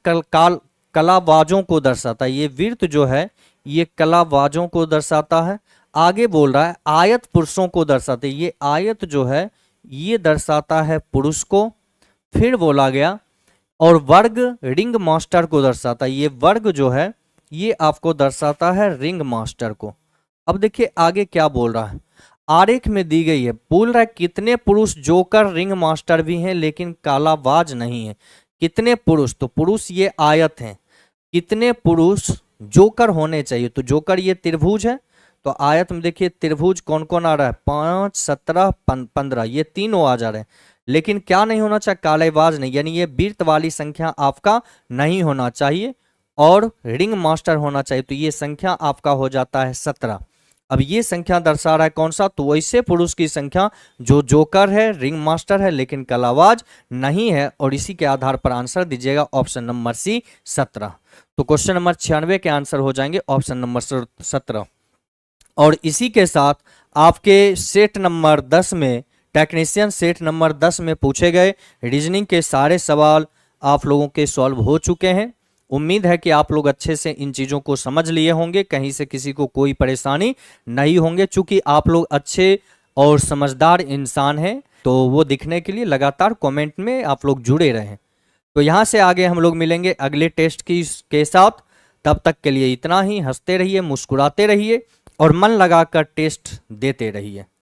Speaker 1: कलाबाजों को दर्शाता है, ये वृत्त जो है ये कलाबाजों को दर्शाता है। आगे बोल रहा है आयत पुरुषों को दर्शाते, ये आयत जो है ये दर्शाता है पुरुष को। फिर बोला गया और वर्ग रिंग मास्टर को दर्शाता है, ये वर्ग जो है ये आपको दर्शाता है रिंग मास्टर को। अब देखिए आगे क्या बोल रहा है, आरेख में दी गई है, बोल रहा है कितने पुरुष जोकर रिंग मास्टर भी हैं लेकिन कालाबाज नहीं है। कितने पुरुष, तो पुरुष ये आयत हैं, कितने पुरुष जोकर होने चाहिए, तो जोकर ये त्रिभुज है। तो आयत में देखिए त्रिभुज कौन कौन आ रहा है, 5, 17, 15, ये तीनों आ जा रहे हैं। लेकिन क्या नहीं होना चाहिए, कालेबाज नहीं, यानी ये वृत्त वाली संख्या आपका नहीं होना चाहिए और रिंग मास्टर होना चाहिए। तो ये संख्या आपका हो जाता है 17। अब ये संख्या दर्शा रहा है कौन सा, तो वैसे पुरुष की संख्या जो जोकर है, रिंग मास्टर है लेकिन कलाबाज नहीं है। और इसी के आधार पर आंसर दीजिएगा ऑप्शन नंबर सी 17। तो क्वेश्चन नंबर 96 के आंसर हो जाएंगे ऑप्शन नंबर 17। और इसी के साथ आपके सेट नंबर 10 में, टेक्नीशियन सेट नंबर 10 में पूछे गए रीजनिंग के सारे सवाल आप लोगों के सॉल्व हो चुके हैं। उम्मीद है कि आप लोग अच्छे से इन चीज़ों को समझ लिए होंगे, कहीं से किसी को कोई परेशानी नहीं होंगे। चूंकि आप लोग अच्छे और समझदार इंसान हैं तो वो दिखने के लिए लगातार कमेंट में आप लोग जुड़े रहें। तो यहाँ से आगे हम लोग मिलेंगे अगले टेस्ट के साथ। तब तक के लिए इतना ही। हंसते रहिए, मुस्कुराते रहिए और मन लगाकर टेस्ट देते रहिए।